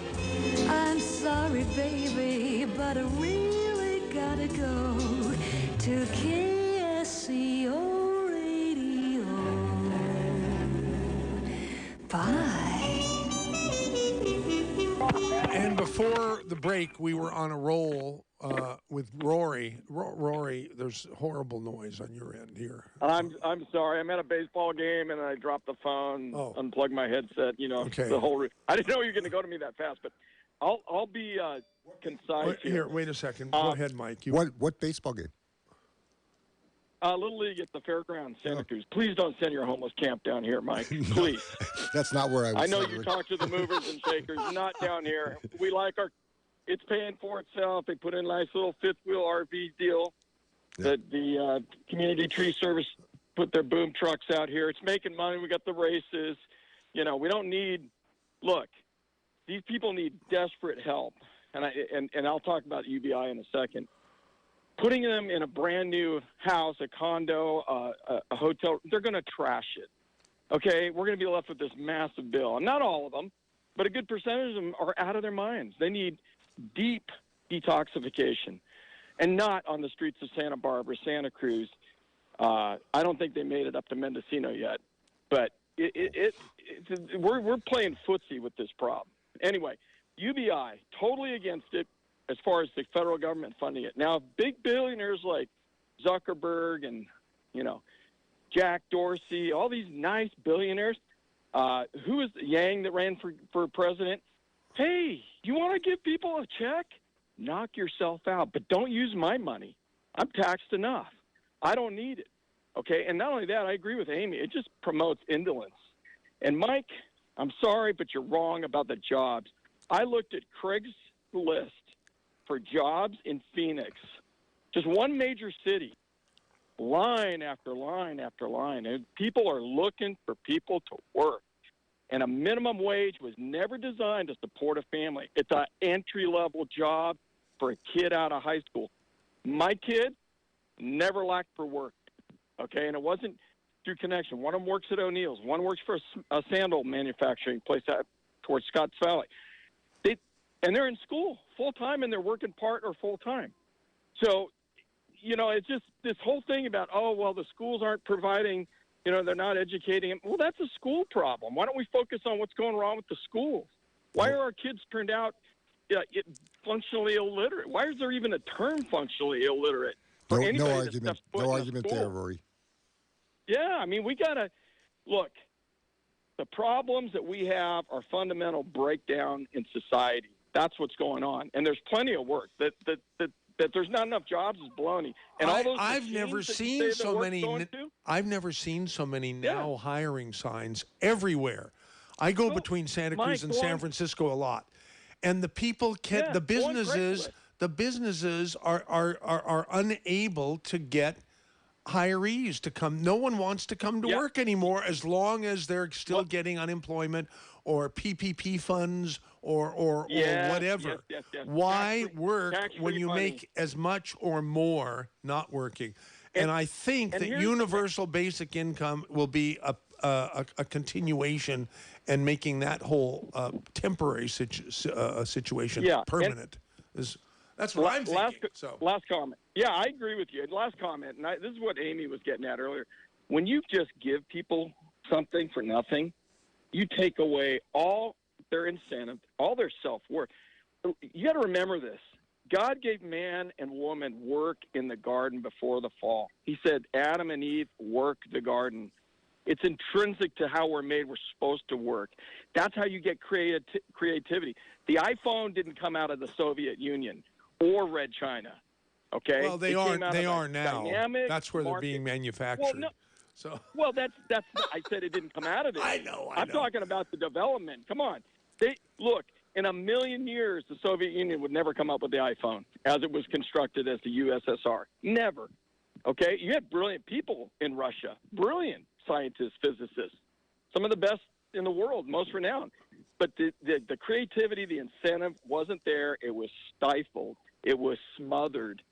S7: I'm sorry, baby, but I really gotta go to KSCO Radio. Bye.
S2: And before the break, we were on a roll with Rory. Rory, there's horrible noise on your end here.
S8: I'm sorry. I'm at a baseball game and I dropped the phone, unplugged my headset. You know,
S2: Okay.
S8: the whole. I didn't know you were going to go to me that fast, but I'll be concise
S2: Here, wait a second. Go ahead, Mike.
S3: What baseball game?
S8: Little League at the fairgrounds, Santa Cruz. Please don't send your homeless camp down here, Mike. Please.
S3: That's not where I was.
S8: I know you talk to the movers and shakers, not down here. We like our. It's paying for itself. They put in a nice little fifth wheel RV deal.
S3: Yeah.
S8: The community tree service put their boom trucks out here. It's making money. We got the races. You know, we don't need. Look, these people need desperate help, and I'll talk about UBI in a second. Putting them in a brand new house, a condo, a hotel, they're going to trash it. Okay, we're going to be left with this massive bill. And not all of them, but a good percentage of them are out of their minds. They need deep detoxification, and not on the streets of Santa Barbara, Santa Cruz. I don't think they made it up to Mendocino yet, but we're playing footsie with this problem. Anyway, UBI, totally against it as far as the federal government funding it. Now, big billionaires like Zuckerberg and, you know, Jack Dorsey, all these nice billionaires, who is Yang that ran for president? Hey, you want to give people a check? Knock yourself out, but don't use my money. I'm taxed enough. I don't need it. Okay, and not only that, I agree with Amy. It just promotes indolence. And Mike, I'm sorry, but you're wrong about the jobs. I looked at Craig's list for jobs in Phoenix, just one major city, line after line after line. And people are looking for people to work. And a minimum wage was never designed to support a family. It's an entry-level job for a kid out of high school. My kid never lacked for work, okay? And it wasn't through connection. One of them works at O'Neill's. One works for a sandal manufacturing place out towards Scotts Valley. And they're in school full-time, and they're working part or full-time. So, you know, it's just this whole thing about, oh, well, the schools aren't providing, you know, they're not educating them. Well, that's a school problem. Why don't we focus on what's going wrong with the schools? Why are our kids turned out functionally illiterate? Why is there even a term functionally illiterate?
S3: No argument. No argument there, Rory.
S8: Yeah, I mean, we got to look. The problems that we have are fundamental breakdown in society. That's what's going on, and there's plenty of work. That there's not enough jobs is baloney. And all those
S2: I've never seen so many. I've never seen so many now hiring signs everywhere. I go between Santa Cruz and San Francisco a lot, and the people the businesses are unable to get hirees to come. No one wants to come to work anymore as long as they're still getting unemployment or PPP funds or whatever. Why work when you make as much or more not working? And I think that universal basic income will be a continuation and making that whole temporary situation permanent. That's what I'm thinking.
S8: Last comment. Yeah, I agree with you. Last comment, and this is what Amy was getting at earlier. When you just give people something for nothing, you take away all their incentive, all their self-worth. You got to remember this. God gave man and woman work in the garden before the fall. He said, Adam and Eve, work the garden. It's intrinsic to how we're made. We're supposed to work. That's how you get creativity. The iPhone didn't come out of the Soviet Union or Red China. Okay.
S2: Well, they are now. That's where they're being manufactured.
S8: Well, no, well, that's. I said it didn't come out of it.
S2: I know.
S8: I'm talking about the development. Come on. Look. In a million years, the Soviet Union would never come up with the iPhone as it was constructed as the USSR. Never. Okay? You had brilliant people in Russia, brilliant scientists, physicists, some of the best in the world, most renowned. But the creativity, the incentive wasn't there. It was stifled. It was smothered.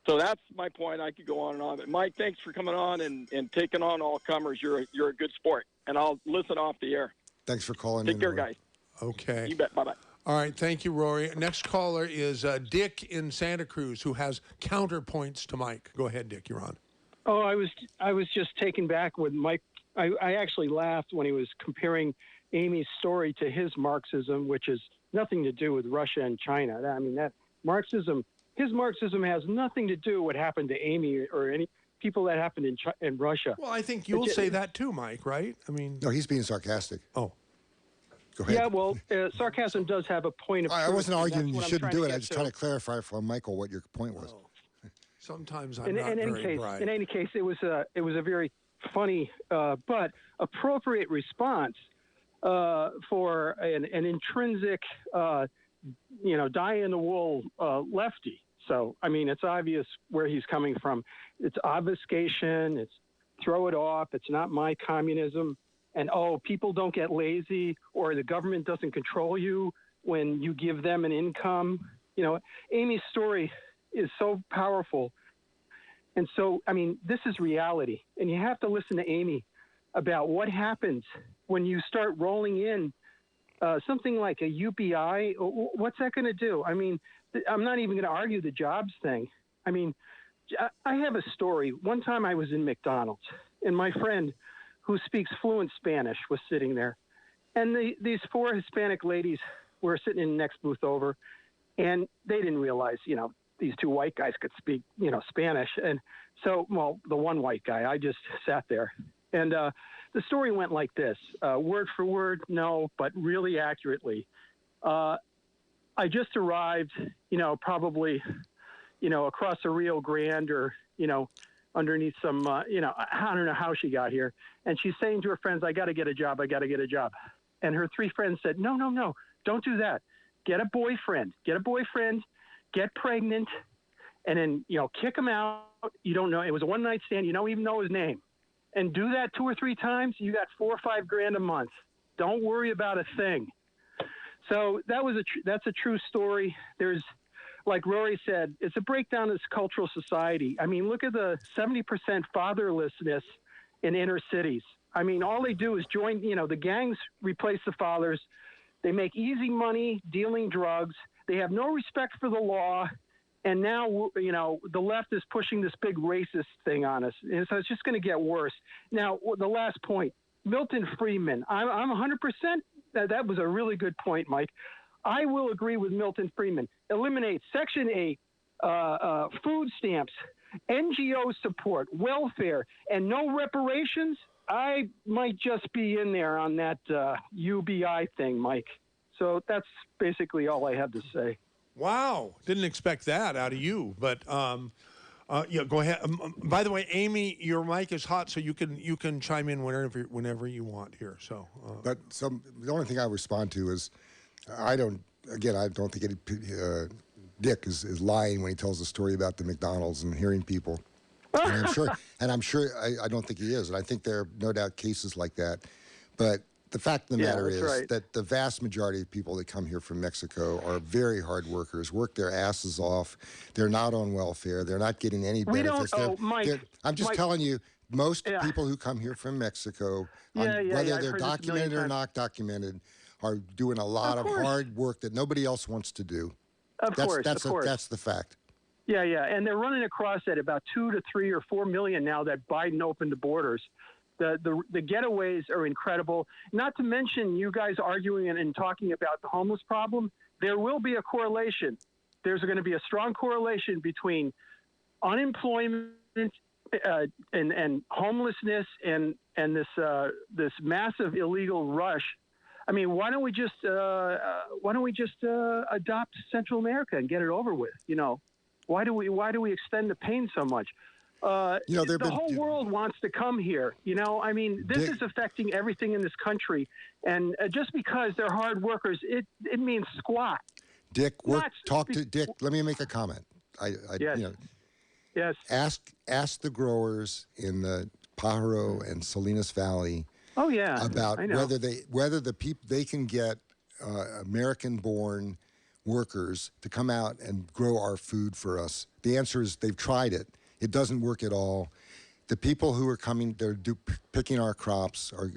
S8: So that's my point. I could go on and on. But Mike, thanks for coming on and taking on all comers. You're a good sport. And I'll listen off the air.
S3: Thanks for calling
S8: in.
S3: Take
S8: care, guys.
S2: Okay.
S8: You bet. Bye-bye.
S2: All right. Thank you, Rory. Next caller is Dick in Santa Cruz, who has counterpoints to Mike. Go ahead, Dick. You're on.
S9: Oh, I was just taken back with Mike. I actually laughed when he was comparing Amy's story to his Marxism, which is nothing to do with Russia and China. I mean, that Marxism, his Marxism has nothing to do with what happened to Amy or any people that happened in Russia.
S2: Well, I think you'll say that too, Mike, right? I mean,
S3: no, he's being sarcastic.
S2: Oh.
S3: Go ahead.
S9: Yeah, well, sarcasm does have a point of truth.
S3: I wasn't arguing you shouldn't do it. I just trying to clarify for Michael what your point was.
S2: Sometimes I'm not very bright.
S9: In any case, it was a very funny but appropriate response for an intrinsic, die-in-the-wool lefty. So, I mean, it's obvious where he's coming from. It's obfuscation. It's throw it off. It's not my communism. And, people don't get lazy or the government doesn't control you when you give them an income. You know, Amy's story is so powerful. And so, I mean, this is reality. And you have to listen to Amy about what happens when you start rolling in something like a UBI. What's that going to do? I mean, I'm not even going to argue the jobs thing. I mean, I have a story. One time I was in McDonald's, and my friend who speaks fluent Spanish was sitting there. And these four Hispanic ladies were sitting in the next booth over, and they didn't realize, these two white guys could speak, Spanish. And so, the one white guy, I just sat there. And the story went like this, word for word, no, but really accurately. I just arrived, probably, across the Rio Grande or, underneath some, I don't know how she got here. And she's saying to her friends, I got to get a job. And her three friends said, no, don't do that. Get a boyfriend, get pregnant, and then, kick him out. You don't know. It was a one-night stand. You don't even know his name. And do that 2 or 3 times. You got $4 or $5 grand a month. Don't worry about a thing. So that's a true story. There's, like Rory said, it's a breakdown of this cultural society. I mean, look at the 70% fatherlessness in inner cities. I mean, all they do is join, the gangs replace the fathers. They make easy money dealing drugs. They have no respect for the law. And now, the left is pushing this big racist thing on us. And so it's just going to get worse. Now, the last point, Milton Friedman. I'm 100%. That was a really good point, Mike. I will agree with Milton Friedman. Eliminate Section 8, food stamps, NGO support, welfare, and no reparations. I might just be in there on that UBI thing, Mike. So that's basically all I have to say.
S2: Wow. Didn't expect that out of you. But, yeah, go ahead. By the way, Amy, your mic is hot, so you can chime in whenever you want here. So,
S3: But the only thing I respond to is I don't think Dick is lying when he tells the story about the McDonald's and hearing people. And I'm sure, I don't think he is. And I think there are no doubt cases like that. But the fact of the matter is that the vast majority of people that come here from Mexico are very hard workers, work their asses off. They're not on welfare. They're not getting any benefits.
S9: Mike.
S3: I'm just telling you, most people who come here from Mexico, whether they're documented or not documented, are doing a lot of hard work that nobody else wants to do.
S9: Of course.
S3: That's the fact.
S9: Yeah, and they're running across at about 2 to 3 or 4 million now that Biden opened the borders. The getaways are incredible. Not to mention you guys arguing and talking about the homeless problem. There will be a correlation. There's going to be a strong correlation between unemployment and homelessness and this massive illegal rush. I mean, why don't we just adopt Central America and get it over with? You know, why do we extend the pain so much? The whole world wants to come here. You know, I mean, this is affecting everything in this country, and just because they're hard workers, it means squat.
S3: Dick, talk to Dick. Let me make a comment.
S9: Yes.
S3: Ask the growers in the Pajaro and Salinas Valley.
S9: Oh yeah.
S3: About whether the people they can get American-born workers to come out and grow our food for us. The answer is they've tried it. It doesn't work at all. The people who are coming, picking our crops, are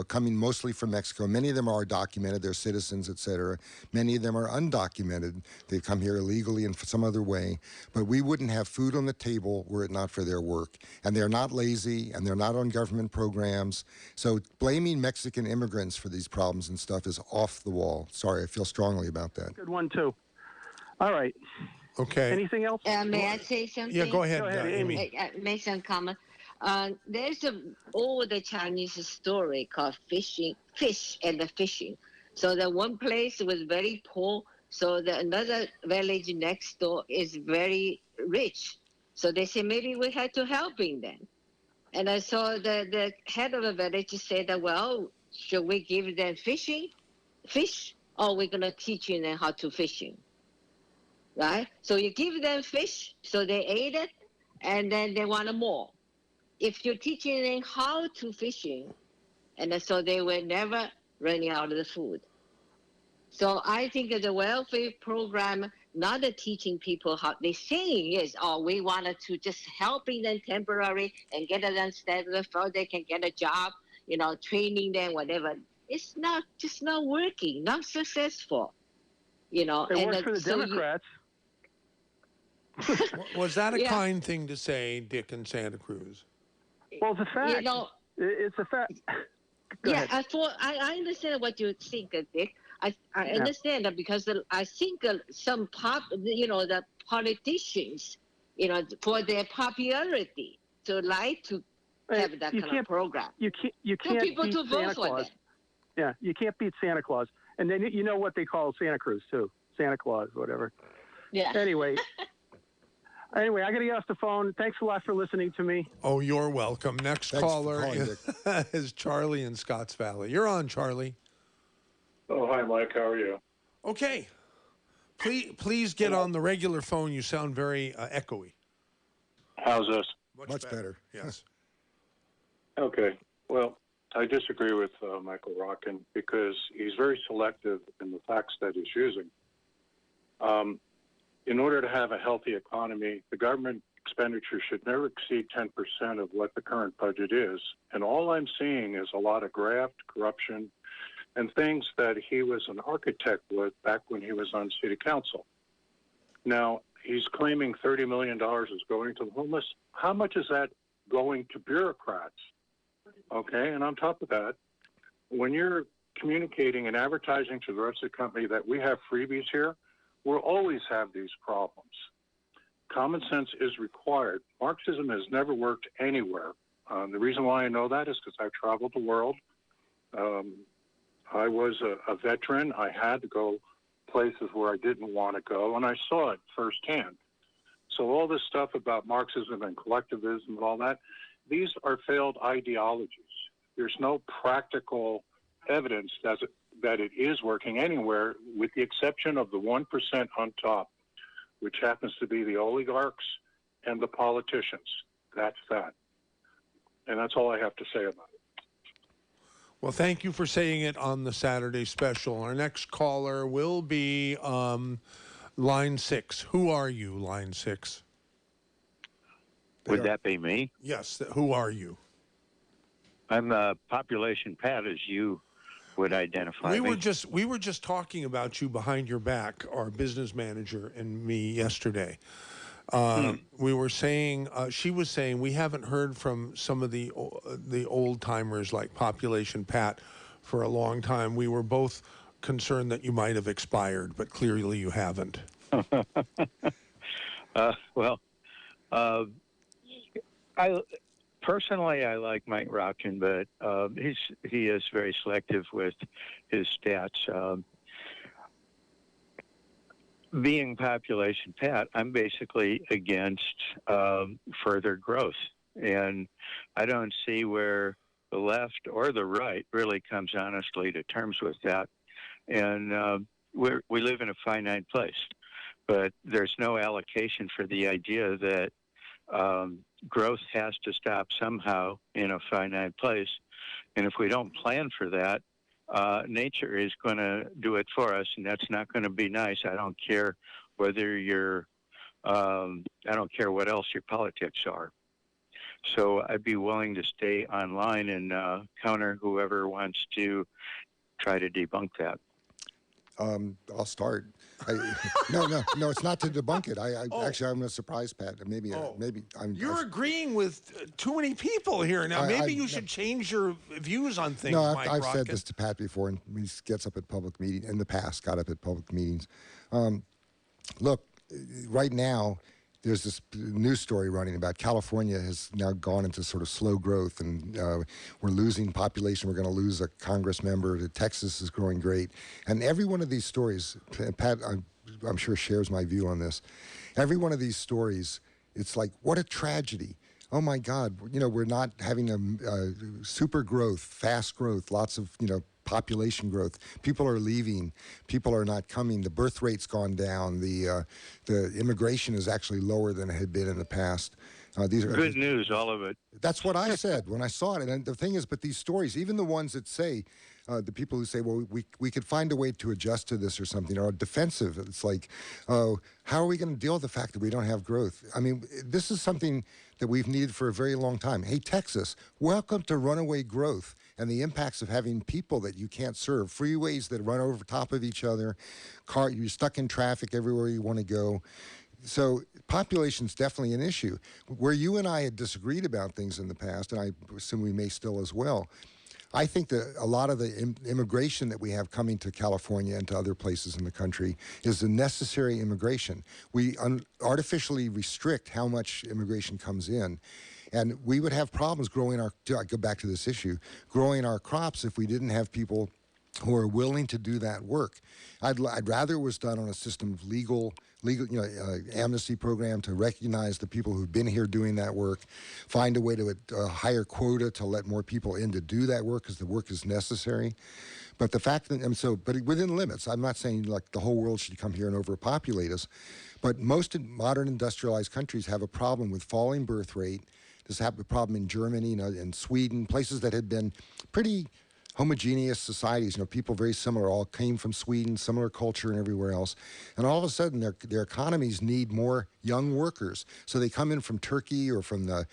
S3: coming mostly from Mexico. Many of them are documented; they're citizens, etc. Many of them are undocumented. They come here illegally in some other way. But we wouldn't have food on the table were it not for their work. And they're not lazy, and they're not on government programs. So blaming Mexican immigrants for these problems and stuff is off the wall. Sorry, I feel strongly about that.
S9: Good one too. All right.
S2: Okay.
S9: Anything else?
S4: May I say something?
S2: Yeah, go ahead,
S9: Amy.
S4: Make some comment. There's an old Chinese story called Fish and the Fishing. So the one place was very poor, so another village next door is very rich. So they said maybe we had to help him then. And I saw the head of the village said, well, should we give them fish, or we're going to teach them how to fishing? Right? So you give them fish, so they ate it, and then they want more. If you're teaching them how to fishing, and so they were never running out of the food. So I think the welfare program, not teaching people how, they're saying is, we wanted to just helping them temporary and get them started so they can get a job, training them, whatever. It's not working, not successful,
S9: It works for the Democrats.
S2: Was that a kind thing to say, Dick, in Santa Cruz?
S9: Well, it's a fact. It's a fact.
S4: I understand what you think, Dick. I understand that because I think some the politicians, for their popularity, to like to have that kind of program.
S9: You can't
S4: people
S9: beat
S4: to vote
S9: Santa Claus.
S4: For them.
S9: Yeah, you can't beat Santa Claus. And then you know what they call Santa Cruz too, Santa Claus, whatever.
S4: Yeah.
S9: Anyway, I got to get off the phone. Thanks a lot for listening to me.
S2: Oh, you're welcome. Next caller is Charlie in Scotts Valley. You're on, Charlie.
S10: Oh, hi, Mike. How are you?
S2: Okay. Please get on the regular phone. You sound very echoey.
S10: How's this?
S2: Much better. Yes.
S10: Okay. Well, I disagree with Michael Rotkin because he's very selective in the facts that he's using. In order to have a healthy economy, the government expenditure should never exceed 10% of what the current budget is. And all I'm seeing is a lot of graft, corruption, and things that he was an architect with back when he was on city council. Now, he's claiming $30 million is going to the homeless. How much is that going to bureaucrats? Okay, and on top of that, when you're communicating and advertising to the rest of the company that we have freebies here, we'll always have these problems. Common sense is required. Marxism has never worked anywhere. The reason why I know that is because I've traveled the world. I was a veteran. I had to go places where I didn't want to go, and I saw it firsthand. So all this stuff about Marxism and collectivism and all that, these are failed ideologies. There's no practical evidence that it is working anywhere, with the exception of the 1% on top, which happens to be the oligarchs and the politicians. That's that. And that's all I have to say about it.
S2: Well, thank you for saying it on the Saturday special. Our next caller will be line 6. Who are you, line 6?
S11: Would that be me?
S2: Yes. Who are you?
S11: I'm Population Pat, as you would identify
S2: we
S11: me.
S2: were just talking about you behind your back, our business manager and me yesterday. We were saying, she was saying, we haven't heard from some of the old timers like Population Pat for a long time. We were both concerned that you might have expired, but clearly you haven't.
S11: I personally like Mike Rotkin, but he is very selective with his stats. Being Population Pat, I'm basically against further growth, and I don't see where the left or the right really comes honestly to terms with that. And we live in a finite place, but there's no allocation for the idea that growth has to stop somehow in a finite place. And if we don't plan for that, nature is going to do it for us, and that's not going to be nice. I don't care whether I don't care what else your politics are. So I'd be willing to stay online and counter whoever wants to try to debunk that.
S3: I'll start. No, it's not to debunk it. Actually, I'm a surprise, Pat. Maybe I'm.
S2: You're agreeing with too many people here now. Maybe you should change your views on things.
S3: No,
S2: Mike
S3: I've
S2: Rotkin.
S3: said this to Pat before, and he gets up at public meetings. In the past, got up at public meetings. Look, right now, there's this news story running about California has now gone into sort of slow growth, and we're losing population. We're going to lose a Congress member. Texas is growing great. And every one of these stories, Pat, I'm sure shares my view on this. Every one of these stories, it's like, what a tragedy. Oh my God, we're not having a super growth, fast growth, lots of, population growth. People are leaving. People are not coming. The birth rate's gone down. The immigration is actually lower than it had been in the past. These are
S11: good news, all of it.
S3: That's what I said when I saw it. And the thing is, but these stories, even the ones that say, the people who say, well, we could find a way to adjust to this or something, are defensive. It's like, oh, how are we going to deal with the fact that we don't have growth? I mean, this is something that we've needed for a very long time. Hey, Texas, welcome to runaway growth and the impacts of having people that you can't serve, freeways that run over top of each other, you're stuck in traffic everywhere you want to go. So population's definitely an issue. Where you and I had disagreed about things in the past, and I assume we may still as well, I think that a lot of the immigration that we have coming to California and to other places in the country is the necessary immigration. We artificially restrict how much immigration comes in. And we would have problems growing I go back to this issue, growing our crops if we didn't have people who are willing to do that work. I'd rather it was done on a system of legal amnesty program to recognize the people who've been here doing that work, find a way to hire quota to let more people in to do that work because the work is necessary. But the fact that, but within limits, I'm not saying like the whole world should come here and overpopulate us, but most modern industrialized countries have a problem with falling birth rate. This happened a problem in Germany, in Sweden, places that had been pretty homogeneous societies. People very similar, all came from Sweden, similar culture and everywhere else. And all of a sudden, their economies need more young workers. So they come in from Turkey or from the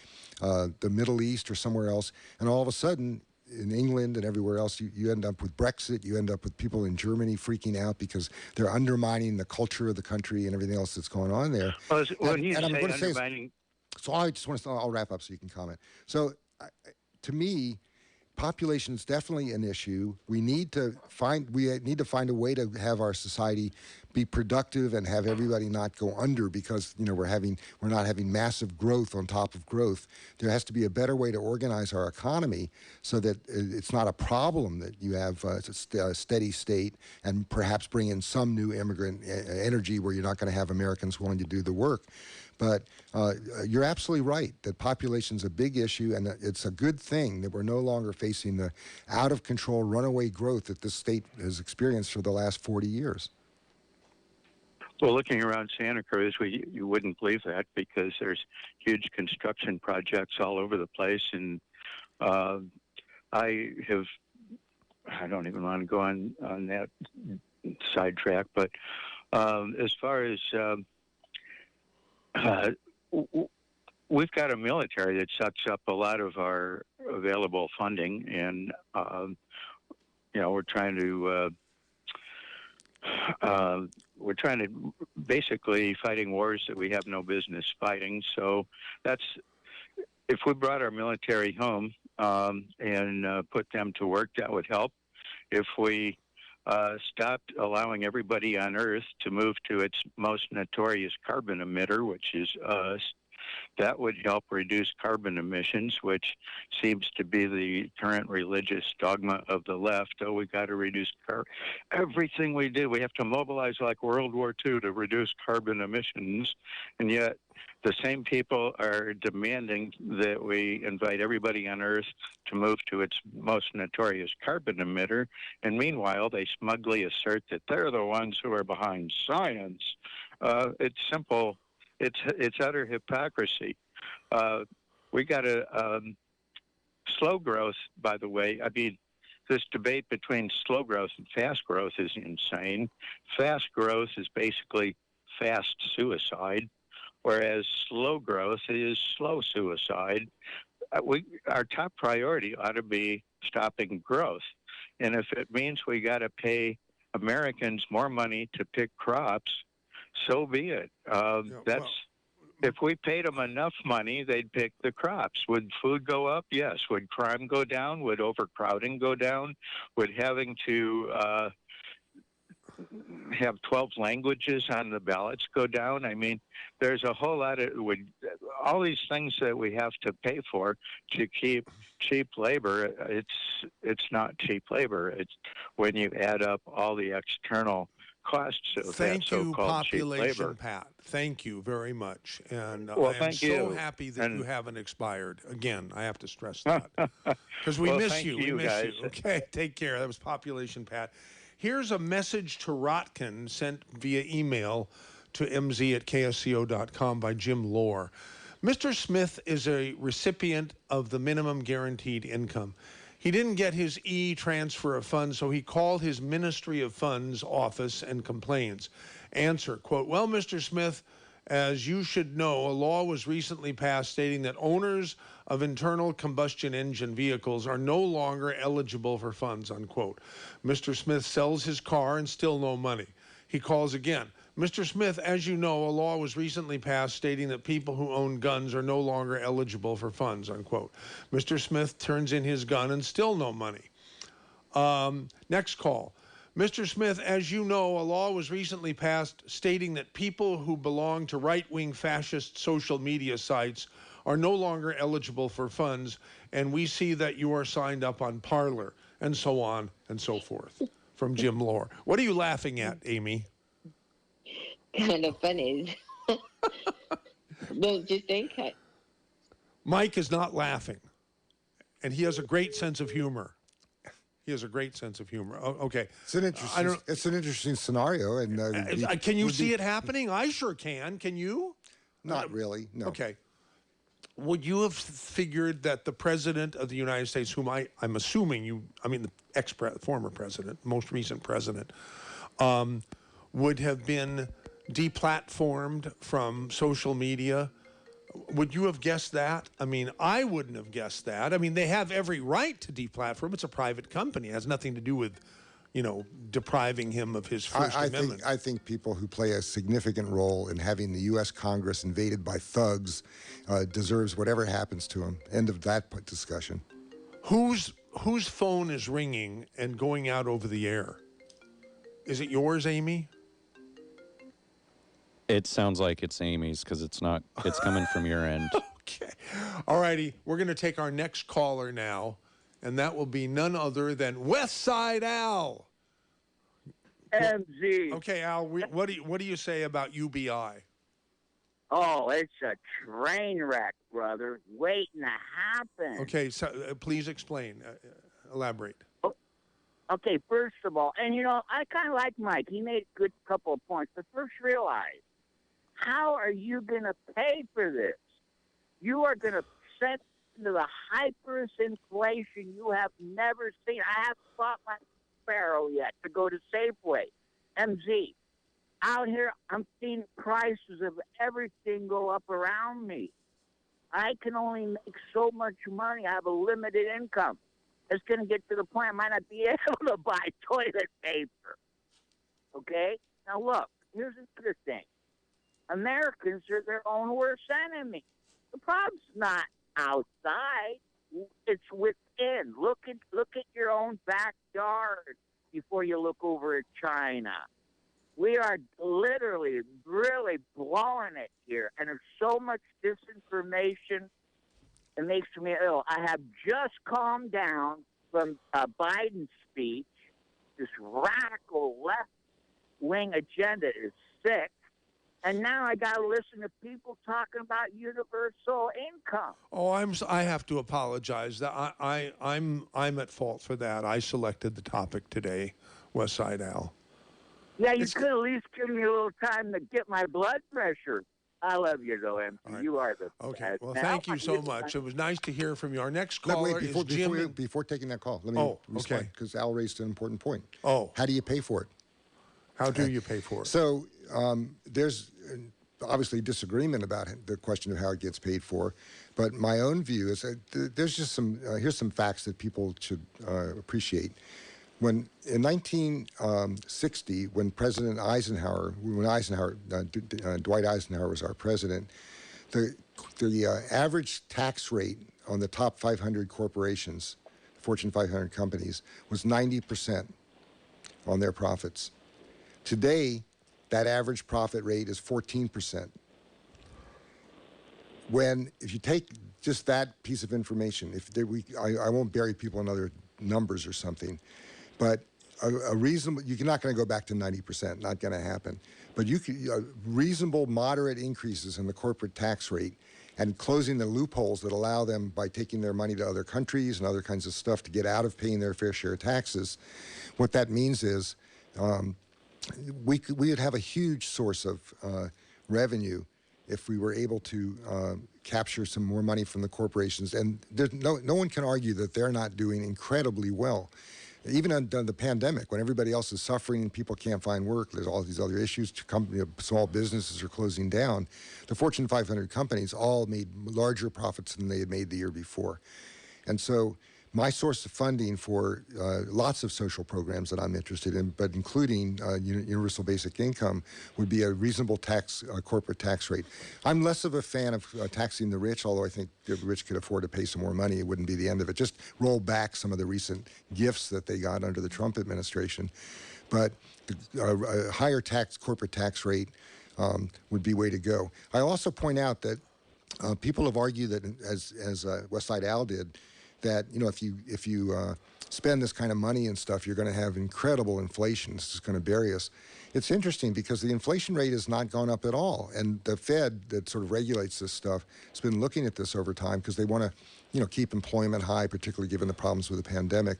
S3: Middle East or somewhere else. And all of a sudden, in England and everywhere else, you end up with Brexit. You end up with people in Germany freaking out because they're undermining the culture of the country and everything else that's going on there.
S11: Well, when you say undermining...
S3: So I just want to, I'll wrap up so you can comment. So to me, population is definitely an issue. We need to find a way to have our society be productive and have everybody not go under because we're not having massive growth on top of growth. There has to be a better way to organize our economy so that it's not a problem that you have a steady state and perhaps bring in some new immigrant energy where you're not going to have Americans willing to do the work. But you're absolutely right that population's a big issue, and it's a good thing that we're no longer facing the out-of-control runaway growth that this state has experienced for the last 40 years.
S11: Well, looking around Santa Cruz, you wouldn't believe that because there's huge construction projects all over the place, and I don't even want to go on that sidetrack, but as far as we've got a military that sucks up a lot of our available funding, and we're trying to basically fighting wars that we have no business fighting. So if we brought our military home and put them to work, that would help. If we stopped allowing everybody on Earth to move to its most notorious carbon emitter, which is us, that would help reduce carbon emissions, which seems to be the current religious dogma of the left. Oh, we got to reduce everything we do. We have to mobilize like World War II to reduce carbon emissions, and yet the same people are demanding that we invite everybody on Earth to move to its most notorious carbon emitter, and meanwhile they smugly assert that they're the ones who are behind science. It's simple. It's utter hypocrisy. We got a slow growth, by the way. I mean, this debate between slow growth and fast growth is insane. Fast growth is basically fast suicide, whereas slow growth is slow suicide. Our top priority ought to be stopping growth. And if it means we got to pay Americans more money to pick crops, so be it. If we paid them enough money, they'd pick the crops. Would food go up? Yes. Would crime go down? Would overcrowding go down? Would having to have 12 languages on the ballots go down? I mean, there's a whole lot of all these things that we have to pay for to keep cheap labor. It's not cheap labor. It's when you add up all the external costs of that so-called cheap labor.
S2: Pat. Thank you very much. And
S11: well,
S2: I am so happy that you haven't expired. Again, I have to stress that. Because we miss you. We miss
S11: guys.
S2: you. Okay, take care. That was Population Pat. Here's a message to Rotkin sent via email to mz@ksco.com by Jim Lohr. Mr. Smith is a recipient of the minimum guaranteed income. He didn't get his e-transfer of funds, so he called his Ministry of Funds office and complains. Answer, quote, well, Mr. Smith, as you should know, a law was recently passed stating that owners of internal combustion engine vehicles are no longer eligible for funds, unquote. Mr. Smith sells his car and still no money. He calls again. Mr. Smith, as you know, a law was recently passed stating that people who own guns are no longer eligible for funds, unquote. Mr. Smith turns in his gun and still no money. Next call. Mr. Smith, as you know, a law was recently passed stating that people who belong to right-wing fascist social media sites are no longer eligible for funds, and we see that you are signed up on Parler, and so on and so forth. From Jim Lohr. What are you laughing at, Amy?
S4: Kind of funny. Don't you think?
S2: Mike is not laughing, and he has a great sense of humor. He has a great sense of humor. Oh, okay.
S3: It's an interesting scenario. And
S2: can you see it happening? I sure can. Can you?
S3: Not really, no.
S2: Okay. Would you have figured that the president of the United States, whom I'm assuming the former president, most recent president, would have been deplatformed from social media? Would you have guessed that? I mean, I wouldn't have guessed that. I mean, they have every right to deplatform. It's a private company. It has nothing to do with, depriving him of his First Amendment.
S3: I think people who play a significant role in having the U.S. Congress invaded by thugs deserves whatever happens to him. End of that discussion.
S2: Whose phone is ringing and going out over the air? Is it yours, Amy?
S5: It sounds like it's Amy's because it's coming from your end.
S2: Okay. All righty. We're going to take our next caller now, and that will be none other than West Side Al.
S12: MZ.
S2: Okay, Al, what do you say about UBI?
S12: Oh, it's a train wreck, brother, waiting to happen.
S2: Okay, so please explain. Elaborate.
S12: Okay, first of all, and I kind of like Mike. He made a good couple of points. But first realize, how are you going to pay for this? You are going to set into the hyperinflation you have never seen. I haven't bought my Sparrow yet to go to Safeway. MZ. Out here, I'm seeing prices of everything go up around me. I can only make so much money. I have a limited income. It's going to get to the point I might not be able to buy toilet paper. Okay? Now, look, here's the other thing. Americans are their own worst enemy. The problem's not outside. It's within. Look at your own backyard before you look over at China. We are literally, really blowing it here. And there's so much disinformation. It makes me ill. I have just calmed down from Biden's speech. This radical left-wing agenda is sick. And now I got to listen to people talking about universal income.
S2: Oh, I have to apologize. I'm at fault for that. I selected the topic today, West Side Al.
S12: Yeah, you could at least give me a little time to get my blood pressure. I love you, though, MC. Right. You are the
S2: okay. Well, thank you so much. It was nice to hear from you. Our next caller is Jim.
S3: Before taking that call, let me respond, because Al raised an important point.
S2: Oh.
S3: How do you pay for it?
S2: How do you pay for it?
S3: So there's obviously disagreement about the question of how it gets paid for, but my own view is that there's just here's some facts that people should appreciate. In 1960, when Dwight Eisenhower was our president, the average tax rate on the top 500 corporations, Fortune 500 companies, was 90% on their profits. Today, that average profit rate is 14%. If you take just that piece of information, I won't bury people in other numbers or something, but a reasonable, you're not going to go back to 90%, not going to happen. But reasonable, moderate increases in the corporate tax rate and closing the loopholes that allow them, by taking their money to other countries and other kinds of stuff, to get out of paying their fair share of taxes. What that means is we would have a huge source of revenue if we were able to capture some more money from the corporations. And no one can argue that they're not doing incredibly well. Even under the pandemic, when everybody else is suffering and people can't find work, there's all these other issues. Small businesses are closing down. The Fortune 500 companies all made larger profits than they had made the year before. And so my source of funding for lots of social programs that I'm interested in, but including universal basic income, would be a reasonable corporate tax rate. I'm less of a fan of taxing the rich, although I think the rich could afford to pay some more money. It wouldn't be the end of it. Just roll back some of the recent gifts that they got under the Trump administration. But a higher corporate tax rate would be way to go. I also point out that people have argued that, as Westside Al did, that if you spend this kind of money and stuff, you're going to have incredible inflation. This is going to bury us. It's interesting because the inflation rate has not gone up at all, and the Fed, that sort of regulates this stuff, has been looking at this over time because they want to, keep employment high, particularly given the problems with the pandemic.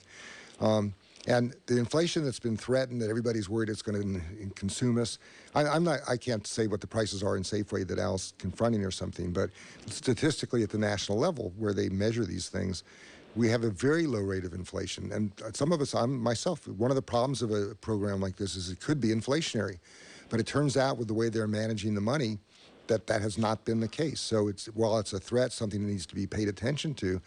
S3: And the inflation that's been threatened, that everybody's worried it's going to consume us. I can't say what the prices are in Safeway that Al's confronting or something, but statistically at the national level, where they measure these things, we have a very low rate of inflation. And some of us, myself, one of the problems of a program like this is it could be inflationary. But it turns out with the way they're managing the money, that has not been the case. So while it's a threat, something that needs to be paid attention to,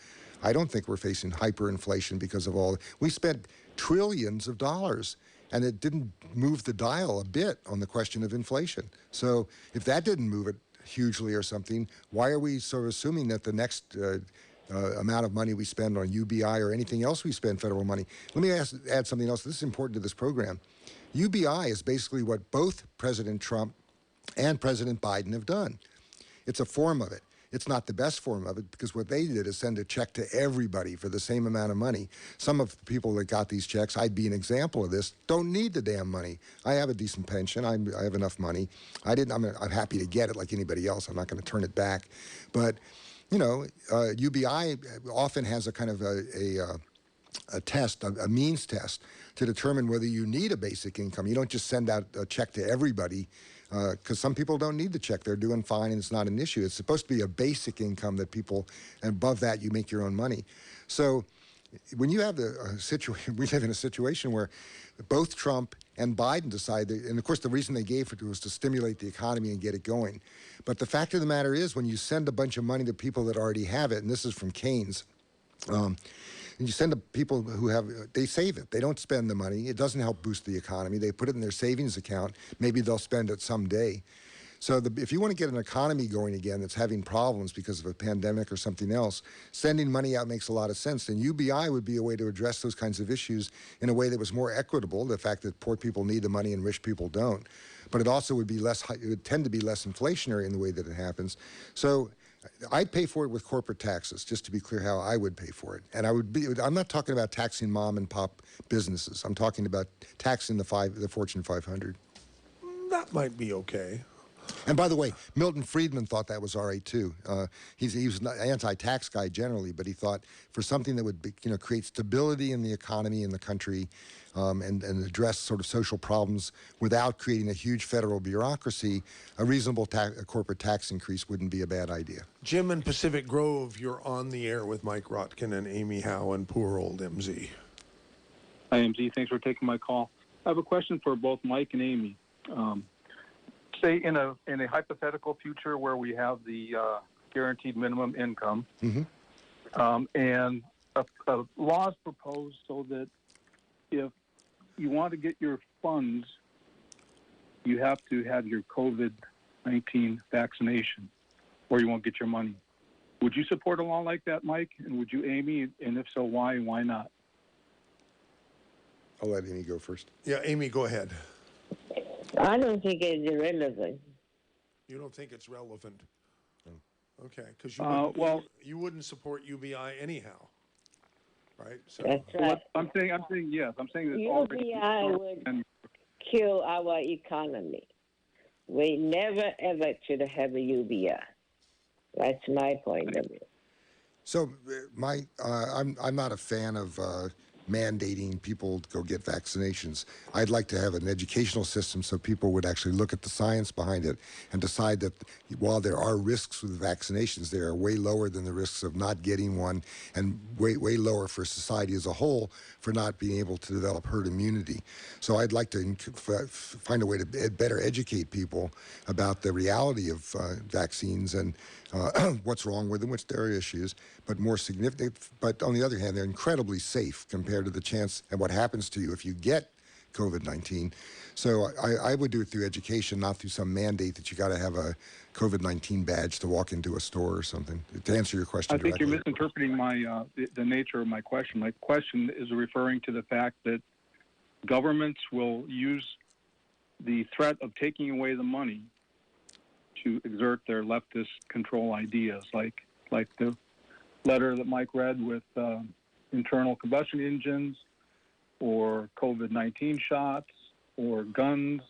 S3: I don't think we're facing hyperinflation because of all. We spent trillions of dollars, and it didn't move the dial a bit on the question of inflation. So if that didn't move it hugely or something, why are we sort of assuming that the next amount of money we spend on UBI or anything else we spend federal money? Let me add something else. This is important to this program. UBI is basically what both President Trump and President Biden have done. It's a form of it. It's not the best form of it, because what they did is send a check to everybody for the same amount of money. Some of the people that got these checks, I'd be an example of this, don't need the damn money. I have a decent pension. I have enough money. I'm happy to get it like anybody else. I'm not going to turn it back. But UBI often has a kind of a test, a means test, to determine whether you need a basic income. You don't just send out a check to everybody, because some people don't need the check. They're doing fine and it's not an issue. It's supposed to be a basic income that people, and above that you make your own money. So when you have we live in a situation where both Trump and Biden decided, and of course the reason they gave it was to stimulate the economy and get it going. But the fact of the matter is, when you send a bunch of money to people that already have it, and this is from Keynes, and you send to people who have, they save it. They don't spend the money. It doesn't help boost the economy. They put it in their savings account. Maybe they'll spend it someday. So if you want to get an economy going again that's having problems because of a pandemic or something else, sending money out makes a lot of sense. And UBI would be a way to address those kinds of issues in a way that was more equitable, the fact that poor people need the money and rich people don't. But it also would be less, it would tend to be less inflationary in the way that it happens. So I'd pay for it with corporate taxes, just to be clear how I would pay for it. And I'm not talking about taxing mom and pop businesses. I'm talking about taxing the Fortune 500.
S2: That might be okay.
S3: And by the way, Milton Friedman thought that was all right too. He was an anti-tax guy generally, but he thought for something that would create stability in the economy in the country and address sort of social problems without creating a huge federal bureaucracy, a reasonable corporate tax increase wouldn't be a bad idea.
S2: Jim in Pacific Grove, you're on the air with Mike Rotkin and Amy Hao and poor old MZ.
S13: Hi, MZ. Thanks for taking my call. I have a question for both Mike and Amy. Say in a hypothetical future where we have the guaranteed minimum income, and a law is proposed so that if you want to get your funds, you have to have your COVID-19 vaccination, or you won't get your money. Would you support a law like that, Mike? And would you, Amy? And if so, why and why not?
S3: I'll let Amy go first.
S2: Yeah, Amy, go ahead.
S4: I don't think it's irrelevant.
S2: You don't think it's relevant?
S3: No.
S2: Okay, because you wouldn't support UBI anyhow, right? So.
S4: That's right.
S13: I'm saying yes. I'm saying that
S4: UBI would kill our economy. We never ever should have a UBI. That's my point of view.
S3: So, I'm not a fan of mandating people to go get vaccinations. I'd like to have an educational system so people would actually look at the science behind it and decide that while there are risks with vaccinations, they are way lower than the risks of not getting one, and way lower for society as a whole for not being able to develop herd immunity. So I'd like to find a way to better educate people about the reality of vaccines and what's wrong with them, which there are issues, but more significant. But on the other hand, they're incredibly safe compared to the chance and what happens to you if you get COVID-19. So I would do it through education, not through some mandate that you got to have a COVID-19 badge to walk into a store or something. To answer your question
S13: I think
S3: directly.
S13: you're misinterpreting my the nature of my question. My question is referring to the fact that governments will use the threat of taking away the money to exert their leftist control ideas, like the letter that Mike read with internal combustion engines, or COVID-19 shots, or guns,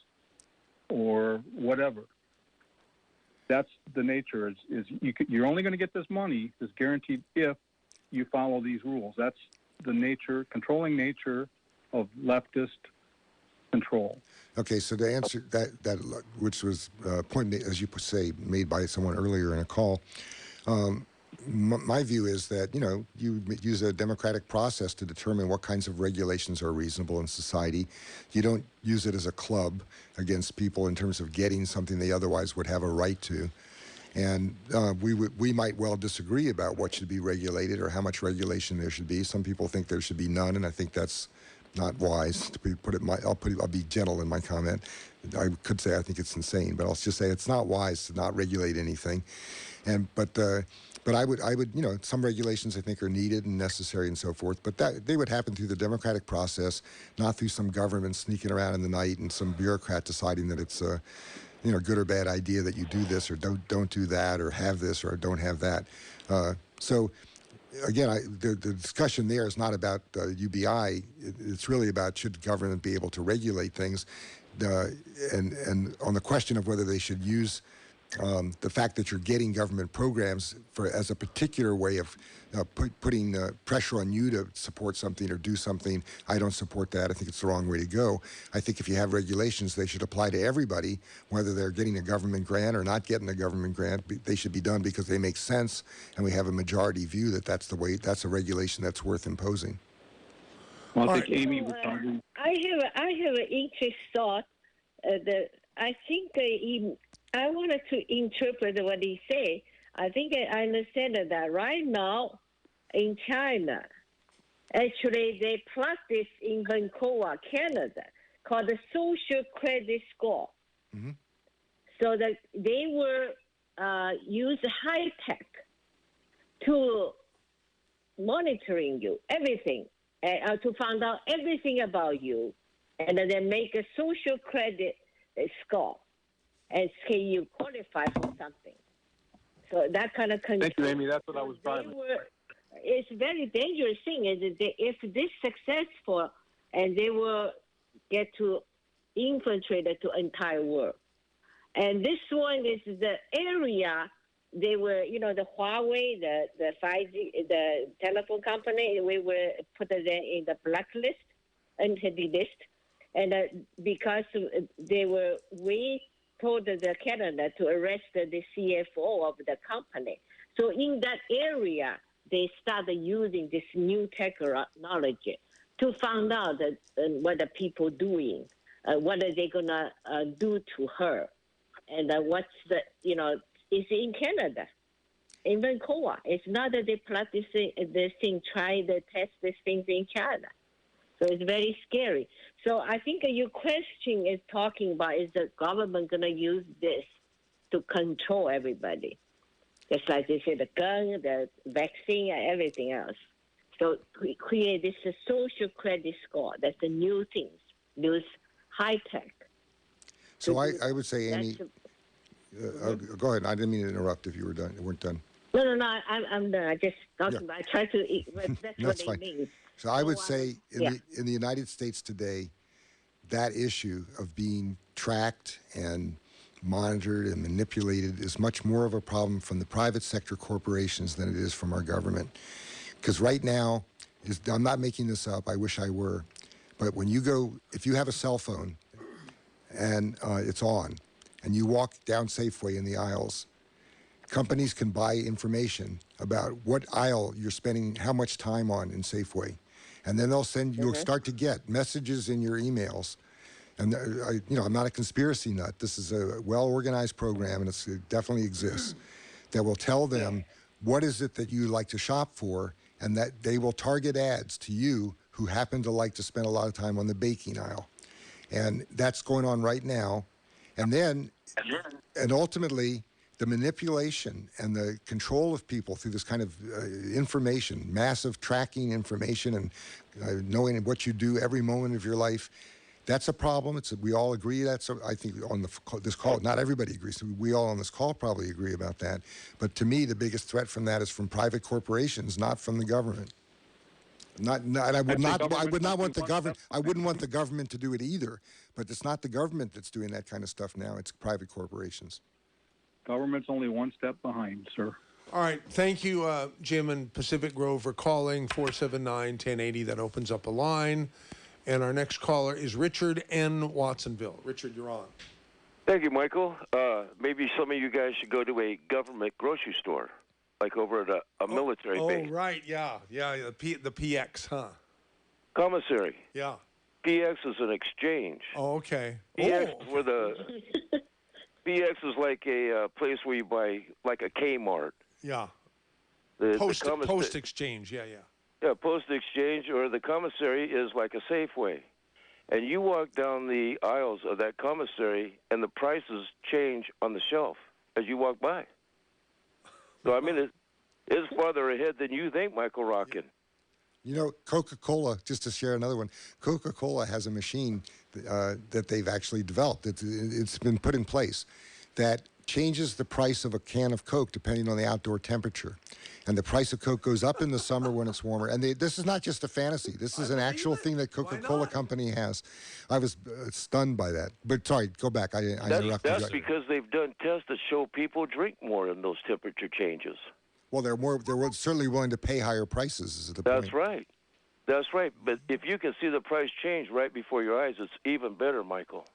S13: or whatever. That's the nature. You're only going to get this money, this guaranteed, if you follow these rules. That's the nature, controlling nature of leftist control.
S3: Okay, so to answer that which was a point, as you say, made by someone earlier in a call, my view is that, you use a democratic process to determine what kinds of regulations are reasonable in society. You don't use it as a club against people in terms of getting something they otherwise would have a right to. And we might well disagree about what should be regulated or how much regulation there should be. Some people think there should be none, and I think that's not wise. I'll be gentle in my comment. I could say I think it's insane, but I'll just say it's not wise to not regulate anything. But I would, some regulations I think are needed and necessary and so forth, but they would happen through the democratic process, not through some government sneaking around in the night and some bureaucrat deciding that it's a, good or bad idea that you do this or don't do that or have this or don't have that. So again, the discussion there is not about UBI. It's really about should government be able to regulate things, and on the question of whether they should use the fact that you're getting government programs as a particular way of putting pressure on you to support something or do something. I don't support that. I think it's the wrong way to go. I think if you have regulations, they should apply to everybody, whether they're getting a government grant or not getting a government grant. They should be done because they make sense, and we have a majority view that that's a regulation that's worth imposing.
S13: Well, I think Amy was talking
S14: I have an interest thought. I think I wanted to interpret what he said. I think I understand that right now in China, actually they practice in Vancouver, Canada, called the social credit score. Mm-hmm. So that they will use high tech to monitoring you, everything, to find out everything about you, and then make a social credit score and say you qualify for something. So that kind of control.
S13: Thank you, Amy. That's what I was driving.
S14: It's a very dangerous thing. Is that if this successful, and they will get to infiltrate the entire world. And this one is the area they were, the Huawei, the 5G, the telephone company, we will put them in the blacklist, entity list. And because we told the Canada to arrest the CFO of the company. So in that area, they started using this new technology to find out what the people doing, what are they going to do to her. And what's it's in Canada, in Vancouver. It's not that they practice this thing, try to test these things in China. So it's very scary. So I think your question is talking about, is the government going to use this to control everybody? Just like they say, the gun, the vaccine, and everything else. So we create this social credit score. That's the new things, use high tech.
S3: So I would say, Amy, go ahead. I didn't mean to interrupt if you weren't done.
S14: No, I'm done. I just talking about. I try to. That's what it means.
S3: So I would say in the United States today, that issue of being tracked and monitored and manipulated is much more of a problem from the private sector corporations than it is from our government. Because right now, I'm not making this up. I wish I were, but when you go, if you have a cell phone and it's on, and you walk down Safeway in the aisles, companies can buy information about what aisle you're spending how much time on in Safeway. And then they'll send, you'll start to get messages in your emails. And I'm not a conspiracy nut. This is a well-organized program, and it definitely exists, that will tell them what is it that you like to shop for, and that they will target ads to you who happen to like to spend a lot of time on the baking aisle. And that's going on right now. And then, and ultimately, the manipulation and the control of people through this kind of information, massive tracking information and knowing what you do every moment of your life, that's a problem. We all agree. I think on this call, not everybody agrees. We all on this call probably agree about that. But to me, the biggest threat from that is from private corporations, not from the government. I wouldn't want the government to do it either. But it's not the government that's doing that kind of stuff now. It's private corporations.
S13: Government's only one step behind, sir.
S2: All right. Thank you, Jim and Pacific Grove, for calling 479-1080. That opens up a line. And our next caller is Richard N. Watsonville. Richard, you're on.
S15: Thank you, Michael. Maybe some of you guys should go to a government grocery store, like over at a military base.
S2: Oh, right. Yeah. The PX, huh?
S15: Commissary.
S2: Yeah.
S15: PX is an exchange.
S2: Oh, okay.
S15: PX PX is like a place where you buy, like a Kmart.
S2: Yeah.
S15: Post
S2: exchange. Yeah.
S15: Yeah, post exchange, or the commissary is like a Safeway. And you walk down the aisles of that commissary, and the prices change on the shelf as you walk by. So, I mean, it's farther ahead than you think, Michael Rotkin.
S3: You know, Coca-Cola, just to share another one, Coca-Cola has a machine that they've actually developed. It's been put in place that changes the price of a can of Coke depending on the outdoor temperature. And the price of Coke goes up in the summer when it's warmer. And this is not just a fantasy. This is an actual thing that Coca-Cola Company has. I was stunned by that. But sorry, go back. I interrupted you.
S15: That's because they've done tests that show people drink more in those temperature changes.
S3: Well, they're certainly willing to pay higher prices, is the point.
S15: That's right. That's right. But if you can see the price change right before your eyes, it's even better, Michael.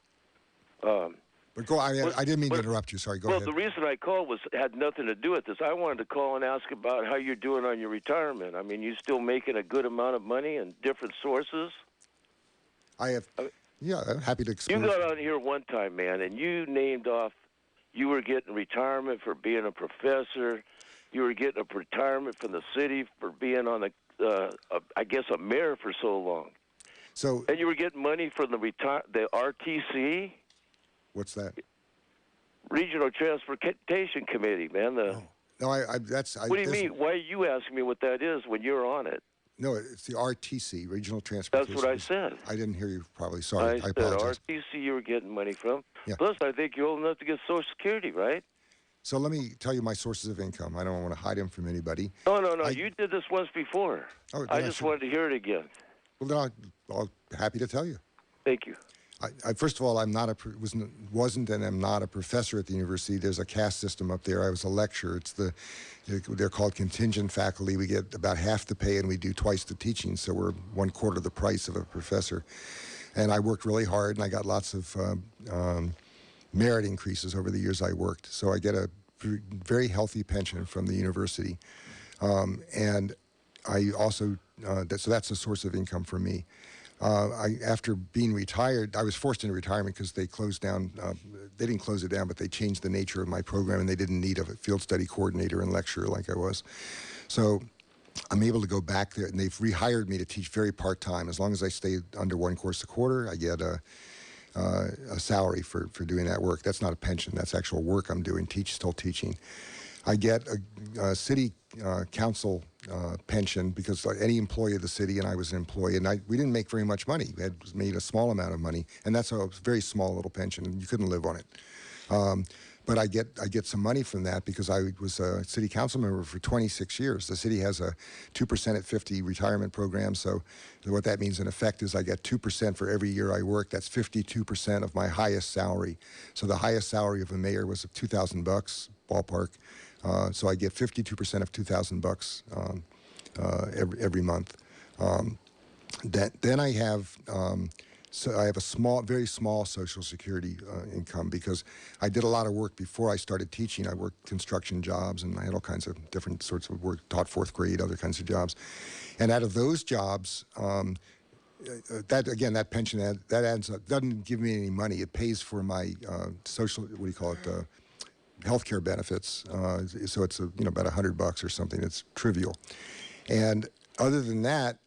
S3: But go. I didn't mean to interrupt you. Sorry. Go ahead.
S15: Well, the reason I called had nothing to do with this. I wanted to call and ask about how you're doing on your retirement. I mean, you still making a good amount of money and different sources?
S3: I have. Yeah, I'm happy to explain.
S15: You got on here one time, man, and you named off. You were getting retirement for being a professor. You were getting a retirement from the city for being on I guess, a mayor for so long.
S3: So.
S15: And you were getting money from the RTC.
S3: What's that?
S15: Regional Transportation Committee, man.
S3: No, that's.
S15: What do you mean? Why are you asking me what that is when you're on it?
S3: No, it's the RTC, Regional Transportation.
S15: That's what I said.
S3: I didn't hear you probably. Sorry, I
S15: said
S3: apologize.
S15: RTC you were getting money from.
S3: Yeah.
S15: Plus, I think you're old enough to get Social Security, right?
S3: So let me tell you my sources of income. I don't want to hide them from anybody.
S15: No. You did this once before.
S3: Oh,
S15: I just wanted to hear it again.
S3: Well, then I'll happy to tell you.
S15: Thank you.
S3: First of all, I'm not wasn't and am not a professor at the university. There's a caste system up there. I was a lecturer. They're called contingent faculty. We get about half the pay and we do twice the teaching, so we're 1/4 the price of a professor. And I worked really hard, and I got lots of merit increases over the years I worked. So I get a very healthy pension from the university, and I also so that's a source of income for me. After being retired, I was forced into retirement because they closed down. They didn't close it down, but they changed the nature of my program, and they didn't need a field study coordinator and lecturer like I was. So I'm able to go back there, and they've rehired me to teach very part-time. As long as I stay under one course a quarter, I get a salary for doing that work. That's not a pension. That's actual work I'm doing, still teaching. I get a city council pension because like any employee of the city, and I was an employee, and we didn't make very much money. We had made a small amount of money, and that's a very small little pension, and you couldn't live on it. But I get some money from that because I was a city council member for 26 years. The city has a 2% at 50 retirement program. So what that means in effect is I get 2% for every year I work. That's 52% of my highest salary. So the highest salary of a mayor was $2,000 ballpark. So I get 52% of $2,000 every month. Then I have. So I have a very small Social Security income because I did a lot of work before I started teaching. I worked construction jobs, and I had all kinds of different sorts of work, taught fourth grade, other kinds of jobs. And out of those jobs, that pension, that adds up, doesn't give me any money. It pays for my healthcare benefits. So it's about $100 or something. It's trivial. And other than that,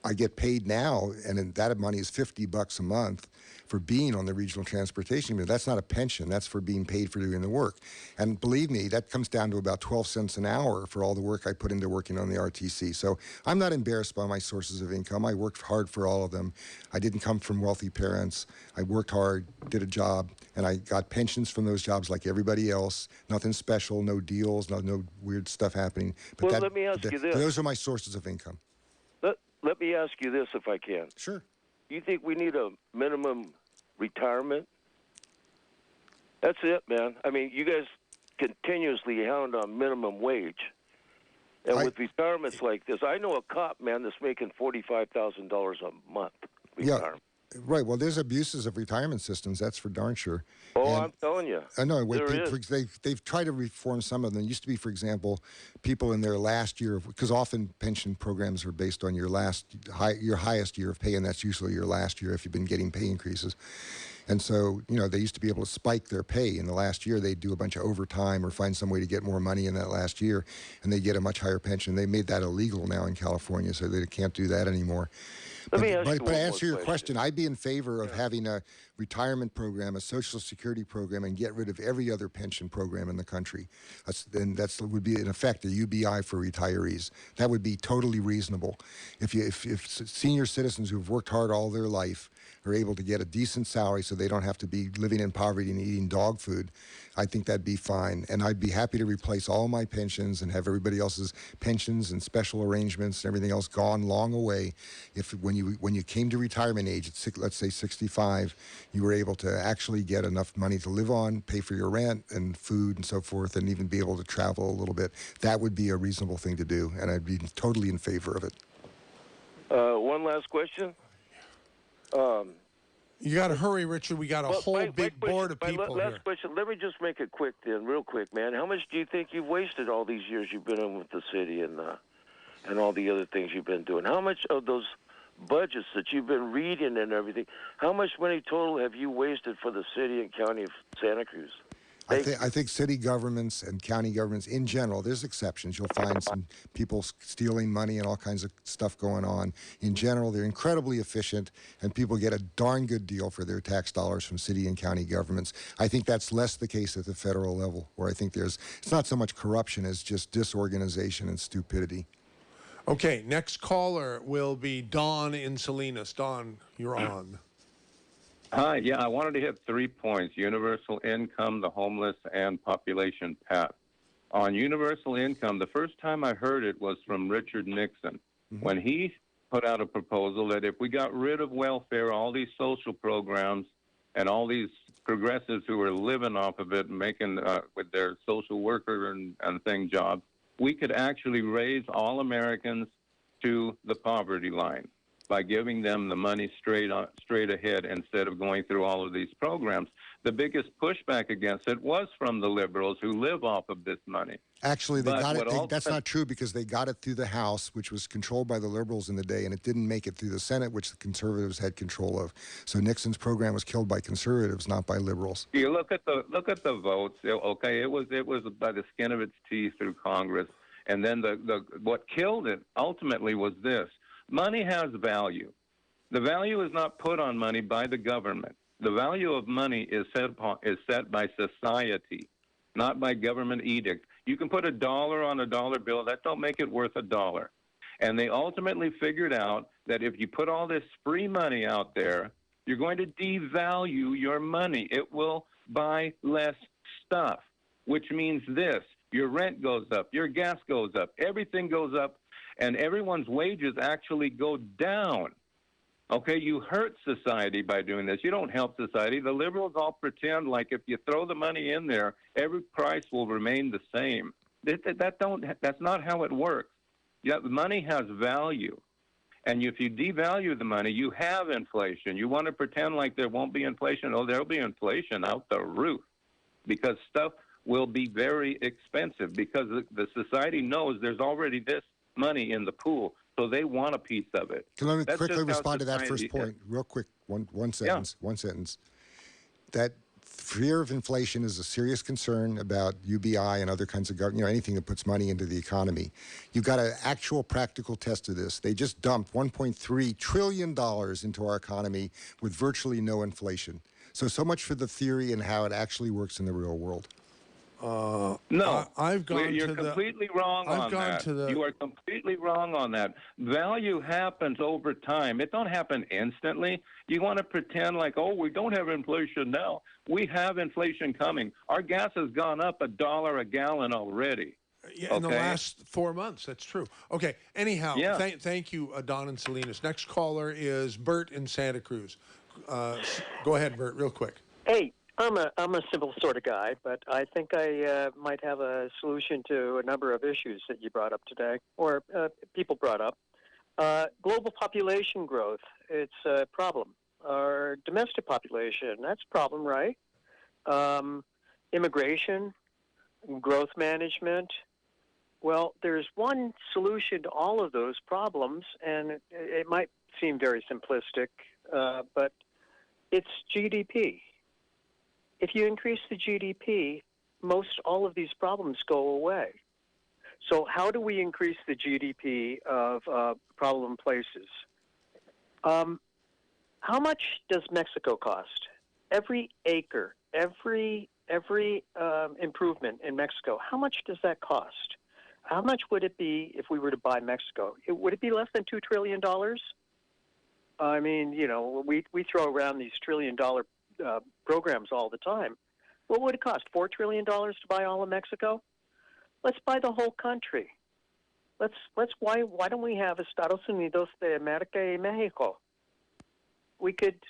S3: I get paid now, and that money is $50 a month for being on the regional transportation committee. That's not a pension. That's for being paid for doing the work. And believe me, that comes down to about 12 cents an hour for all the work I put into working on the RTC. So I'm not embarrassed by my sources of income. I worked hard for all of them. I didn't come from wealthy parents. I worked hard, did a job, and I got pensions from those jobs like everybody else. Nothing special, no deals, no weird stuff happening. But
S15: let me ask you this.
S3: Those are my sources of income.
S15: Let me ask you this, if I can.
S3: Sure.
S15: You think we need a minimum retirement? That's it, man. I mean, you guys continuously hound on minimum wage. And with retirements like this, I know a cop, man, that's making $45,000 a month retirement.
S3: Yeah, right. Well, there's abuses of retirement systems. That's for darn sure.
S15: Oh, I'm telling you.
S3: I know.
S15: They've
S3: tried to reform some of them. It used to be, for example, people in their last year, because often pension programs are based on your highest year of pay, and that's usually your last year if you've been getting pay increases. And so, they used to be able to spike their pay. In the last year, they'd do a bunch of overtime or find some way to get more money in that last year, and they'd get a much higher pension. They made that illegal now in California, so they can't do that anymore. But to answer your question, I'd be in favor of having a retirement program, a Social Security program, and get rid of every other pension program in the country. That would be, in effect, a UBI for retirees. That would be totally reasonable. If senior citizens who've worked hard all their life are able to get a decent salary so they don't have to be living in poverty and eating dog food, I think that'd be fine. And I'd be happy to replace all my pensions and have everybody else's pensions and special arrangements and everything else gone long away. If when you came to retirement age at let's say 65, you were able to actually get enough money to live on, pay for your rent and food and so forth, and even be able to travel a little bit, that would be a reasonable thing to do, and I'd be totally in favor of it.
S15: One last question.
S2: You got to hurry, Richard. We got a whole big board of people here.
S15: Last question. Let me just make it quick then, real quick, man. How much do you think you've wasted all these years you've been in with the city and all the other things you've been doing? How much of those budgets that you've been reading and everything. How much money total have you wasted for the city and county of Santa Cruz?
S3: I think city governments and county governments in general, there's exceptions. You'll find some people stealing money and all kinds of stuff going on. In general, they're incredibly efficient, and people get a darn good deal for their tax dollars from city and county governments. I think that's less the case at the federal level, where I think it's not so much corruption as just disorganization and stupidity.
S2: Okay, next caller will be Don in Salinas. Don, you're on.
S16: Hi, yeah, I wanted to hit 3 points: universal income, the homeless, and population pat. On universal income, the first time I heard it was from Richard Nixon, when he put out a proposal that if we got rid of welfare, all these social programs, and all these progressives who were living off of it and making with their social worker and thing jobs, we could actually raise all Americans to the poverty line by giving them the money straight ahead instead of going through all of these programs. The biggest pushback against it was from the liberals who live off of this money.
S3: Actually, that's not true, because they got it through the House, which was controlled by the liberals in the day, and it didn't make it through the Senate, which the conservatives had control of. So Nixon's program was killed by conservatives, not by liberals.
S16: You look at the votes. Okay, it was by the skin of its teeth through Congress, and then what killed it ultimately was this: money has value. The value is not put on money by the government. The value of money is set by society, not by government edict. You can put $1 on a dollar bill. That don't make it worth $1. And they ultimately figured out that if you put all this free money out there, you're going to devalue your money. It will buy less stuff, which means this: your rent goes up, your gas goes up, everything goes up, and everyone's wages actually go down. Okay, you hurt society by doing this. You don't help society. The liberals all pretend like if you throw the money in there, every price will remain the same. That's not how it works. Yeah, money has value. And if you devalue the money, you have inflation. You want to pretend like there won't be inflation. Oh, there'll be inflation out the roof, because stuff will be very expensive, because the society knows there's already this money in the pool, so they want a piece of it.
S3: Can I quickly respond to that first point, real quick? One sentence.
S16: Yeah.
S3: One sentence. That fear of inflation is a serious concern about UBI and other kinds of government, anything that puts money into the economy. You've got an actual practical test of this. They just dumped $1.3 trillion into our economy with virtually no inflation. So much for the theory and how it actually works in the real world.
S16: No,
S2: I've gone
S16: you're completely wrong on that. You are completely wrong on that. Value happens over time. It don't happen instantly. You want to pretend like, oh, we don't have inflation now. We have inflation coming. Our gas has gone up $1 a gallon already.
S2: Yeah, in the last 4 months. That's true. Okay. Anyhow, thank you, Don and Salinas. Next caller is Bert in Santa Cruz. Go ahead, Bert, real quick.
S17: Hey. I'm a simple sort of guy, but I think I might have a solution to a number of issues that you brought up today, or people brought up. Global population growth, it's a problem. Our domestic population, that's a problem, right? Immigration, growth management. Well, there's one solution to all of those problems, and it might seem very simplistic, but it's GDP. If you increase the GDP, most all of these problems go away. So how do we increase the GDP of problem places? How much does Mexico cost? Every acre, every improvement in Mexico, how much does that cost? How much would it be if we were to buy Mexico? Would it be less than $2 trillion? I mean, we throw around these $trillion programs all the time. What would it cost? $4 trillion to buy all of Mexico? Let's buy the whole country. Why don't we have Estados Unidos de América y México? We could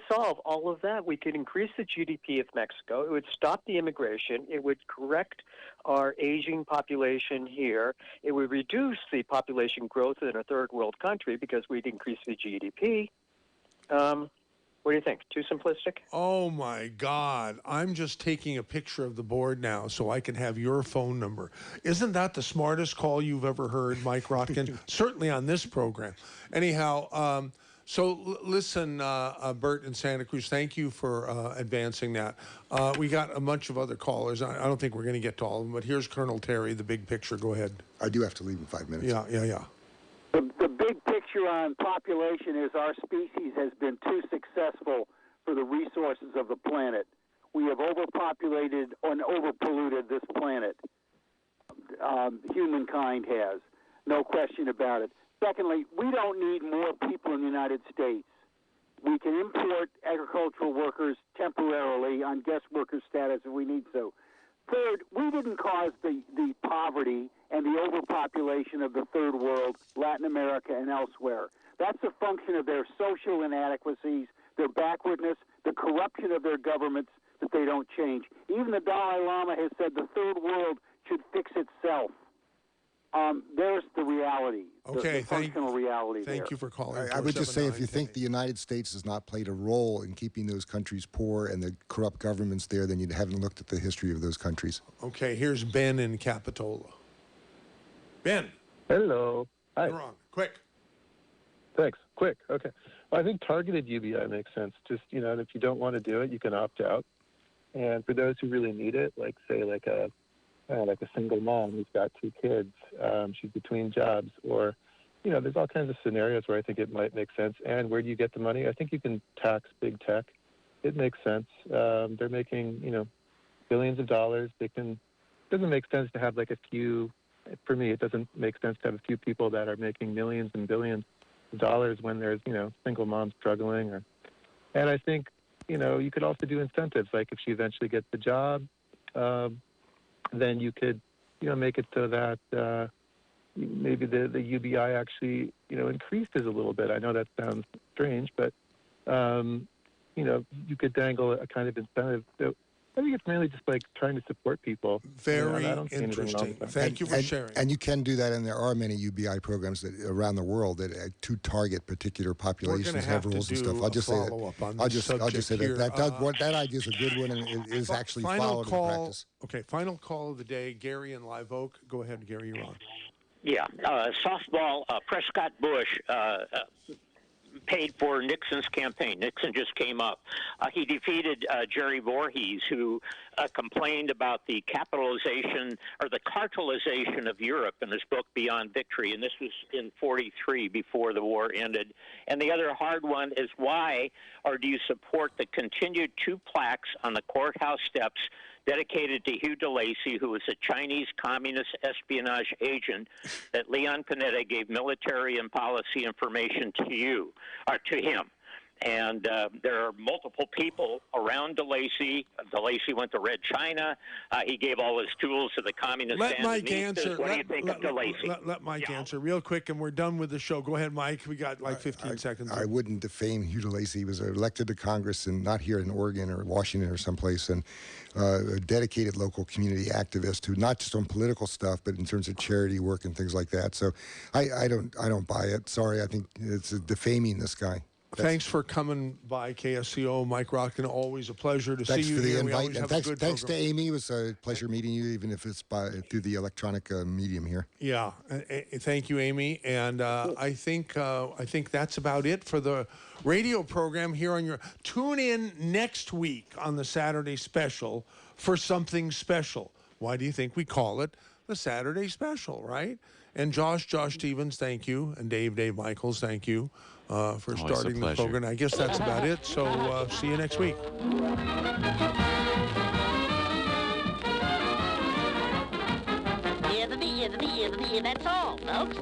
S17: solve all of that. We could increase the GDP of Mexico. It would stop the immigration. It would correct our aging population here. It would reduce the population growth in a third world country because we'd increase the GDP. What do you think? Too simplistic?
S2: Oh my God. I'm just taking a picture of the board now so I can have your phone number. Isn't that the smartest call you've ever heard, Mike Rotkin? Certainly on this program. Anyhow, listen, Bert in Santa Cruz, thank you for advancing that. We got a bunch of other callers. I don't think we're going to get to all of them, but here's Colonel Terry, the big picture. Go ahead.
S3: I do have to leave in 5 minutes.
S2: Yeah.
S18: The big picture on population is our species has been too successful for the resources of the planet. We have overpopulated and overpolluted this planet. Humankind has. No question about it. Secondly, we don't need more people in the United States. We can import agricultural workers temporarily on guest worker status if we need to. Third, we didn't cause the poverty and the overpopulation of the third world, Latin America and elsewhere. That's a function of their social inadequacies, their backwardness, the corruption of their governments that they don't change. Even the Dalai Lama has said the third world should fix itself. There's the reality.
S2: Okay,
S18: the functional reality there.
S2: Thank you for calling.
S3: I would just say, if you think the United States has not played a role in keeping those countries poor and the corrupt governments there, then you haven't looked at the history of those countries.
S2: Okay, here's Ben in Capitola. Ben.
S19: Hello. Hi.
S2: You're on. Quick.
S19: Thanks. Quick. Okay. Well, I think targeted UBI makes sense. Just, if you don't want to do it, you can opt out. And for those who really need it, like a single mom who's got 2 kids, she's between jobs, or, there's all kinds of scenarios where I think it might make sense. And where do you get the money? I think you can tax big tech. It makes sense. They're making, billions of dollars. It doesn't make sense to have a few, for me, it doesn't make sense to have a few people that are making millions and billions of dollars when there's, single moms struggling. And I think, you could also do incentives, like if she eventually gets the job, then you could, make it so that maybe the UBI actually, increases a little bit. I know that sounds strange, but, you could dangle a kind of incentive. So I think it's mainly just trying to support people.
S2: Very
S19: I don't see anything wrong
S2: interesting.
S19: with that.
S2: Thank you for sharing.
S3: And you can do that, and there are many UBI programs around the world that to target particular populations have rules and stuff. I'll just say that. I'll just say that idea is a good one, and it is actually followed in practice.
S2: Okay, final call of the day. Gary in Live Oak. Go ahead, Gary. You're on.
S20: Yeah, softball. Prescott Bush paid for Nixon's campaign. Nixon just came up. He defeated Jerry Voorhees, who complained about the capitalization or the cartelization of Europe in his book Beyond Victory, and this was in 1943, before the war ended. And the other hard one is, why, or do you support the continued 2 plaques on the courthouse steps dedicated to Hugh DeLacy, who was a Chinese communist espionage agent that Leon Panetta gave military and policy information to him. And there are multiple people around DeLacy. DeLacy went to Red China. He gave all his tools to the communist.
S2: Let Mike answer.
S20: What do you think of DeLacy?
S2: Let Mike answer real quick, and we're done with the show. Go ahead, Mike. We got 15 seconds.
S3: I wouldn't defame Hugh DeLacy. He was elected to Congress, and not here in Oregon or Washington or someplace, and a dedicated local community activist who, not just on political stuff, but in terms of charity work and things like that. So I don't buy it. Sorry, I think it's defaming this guy.
S2: Thanks for coming by KSCO, Mike Rotkin. Always a pleasure to see you here.
S3: Thanks for the invite. And thanks to Amy. It was a pleasure meeting you, even if it's through the electronic medium here.
S2: Yeah, thank you, Amy. And I think that's about it for the radio program here on your. Tune in next week on the Saturday Special for something special. Why do you think we call it the Saturday Special, right? And Josh Stevens, thank you, and Dave Michaels, thank you. For starting the program. I guess that's about it. So see you next week.
S21: That's all, folks.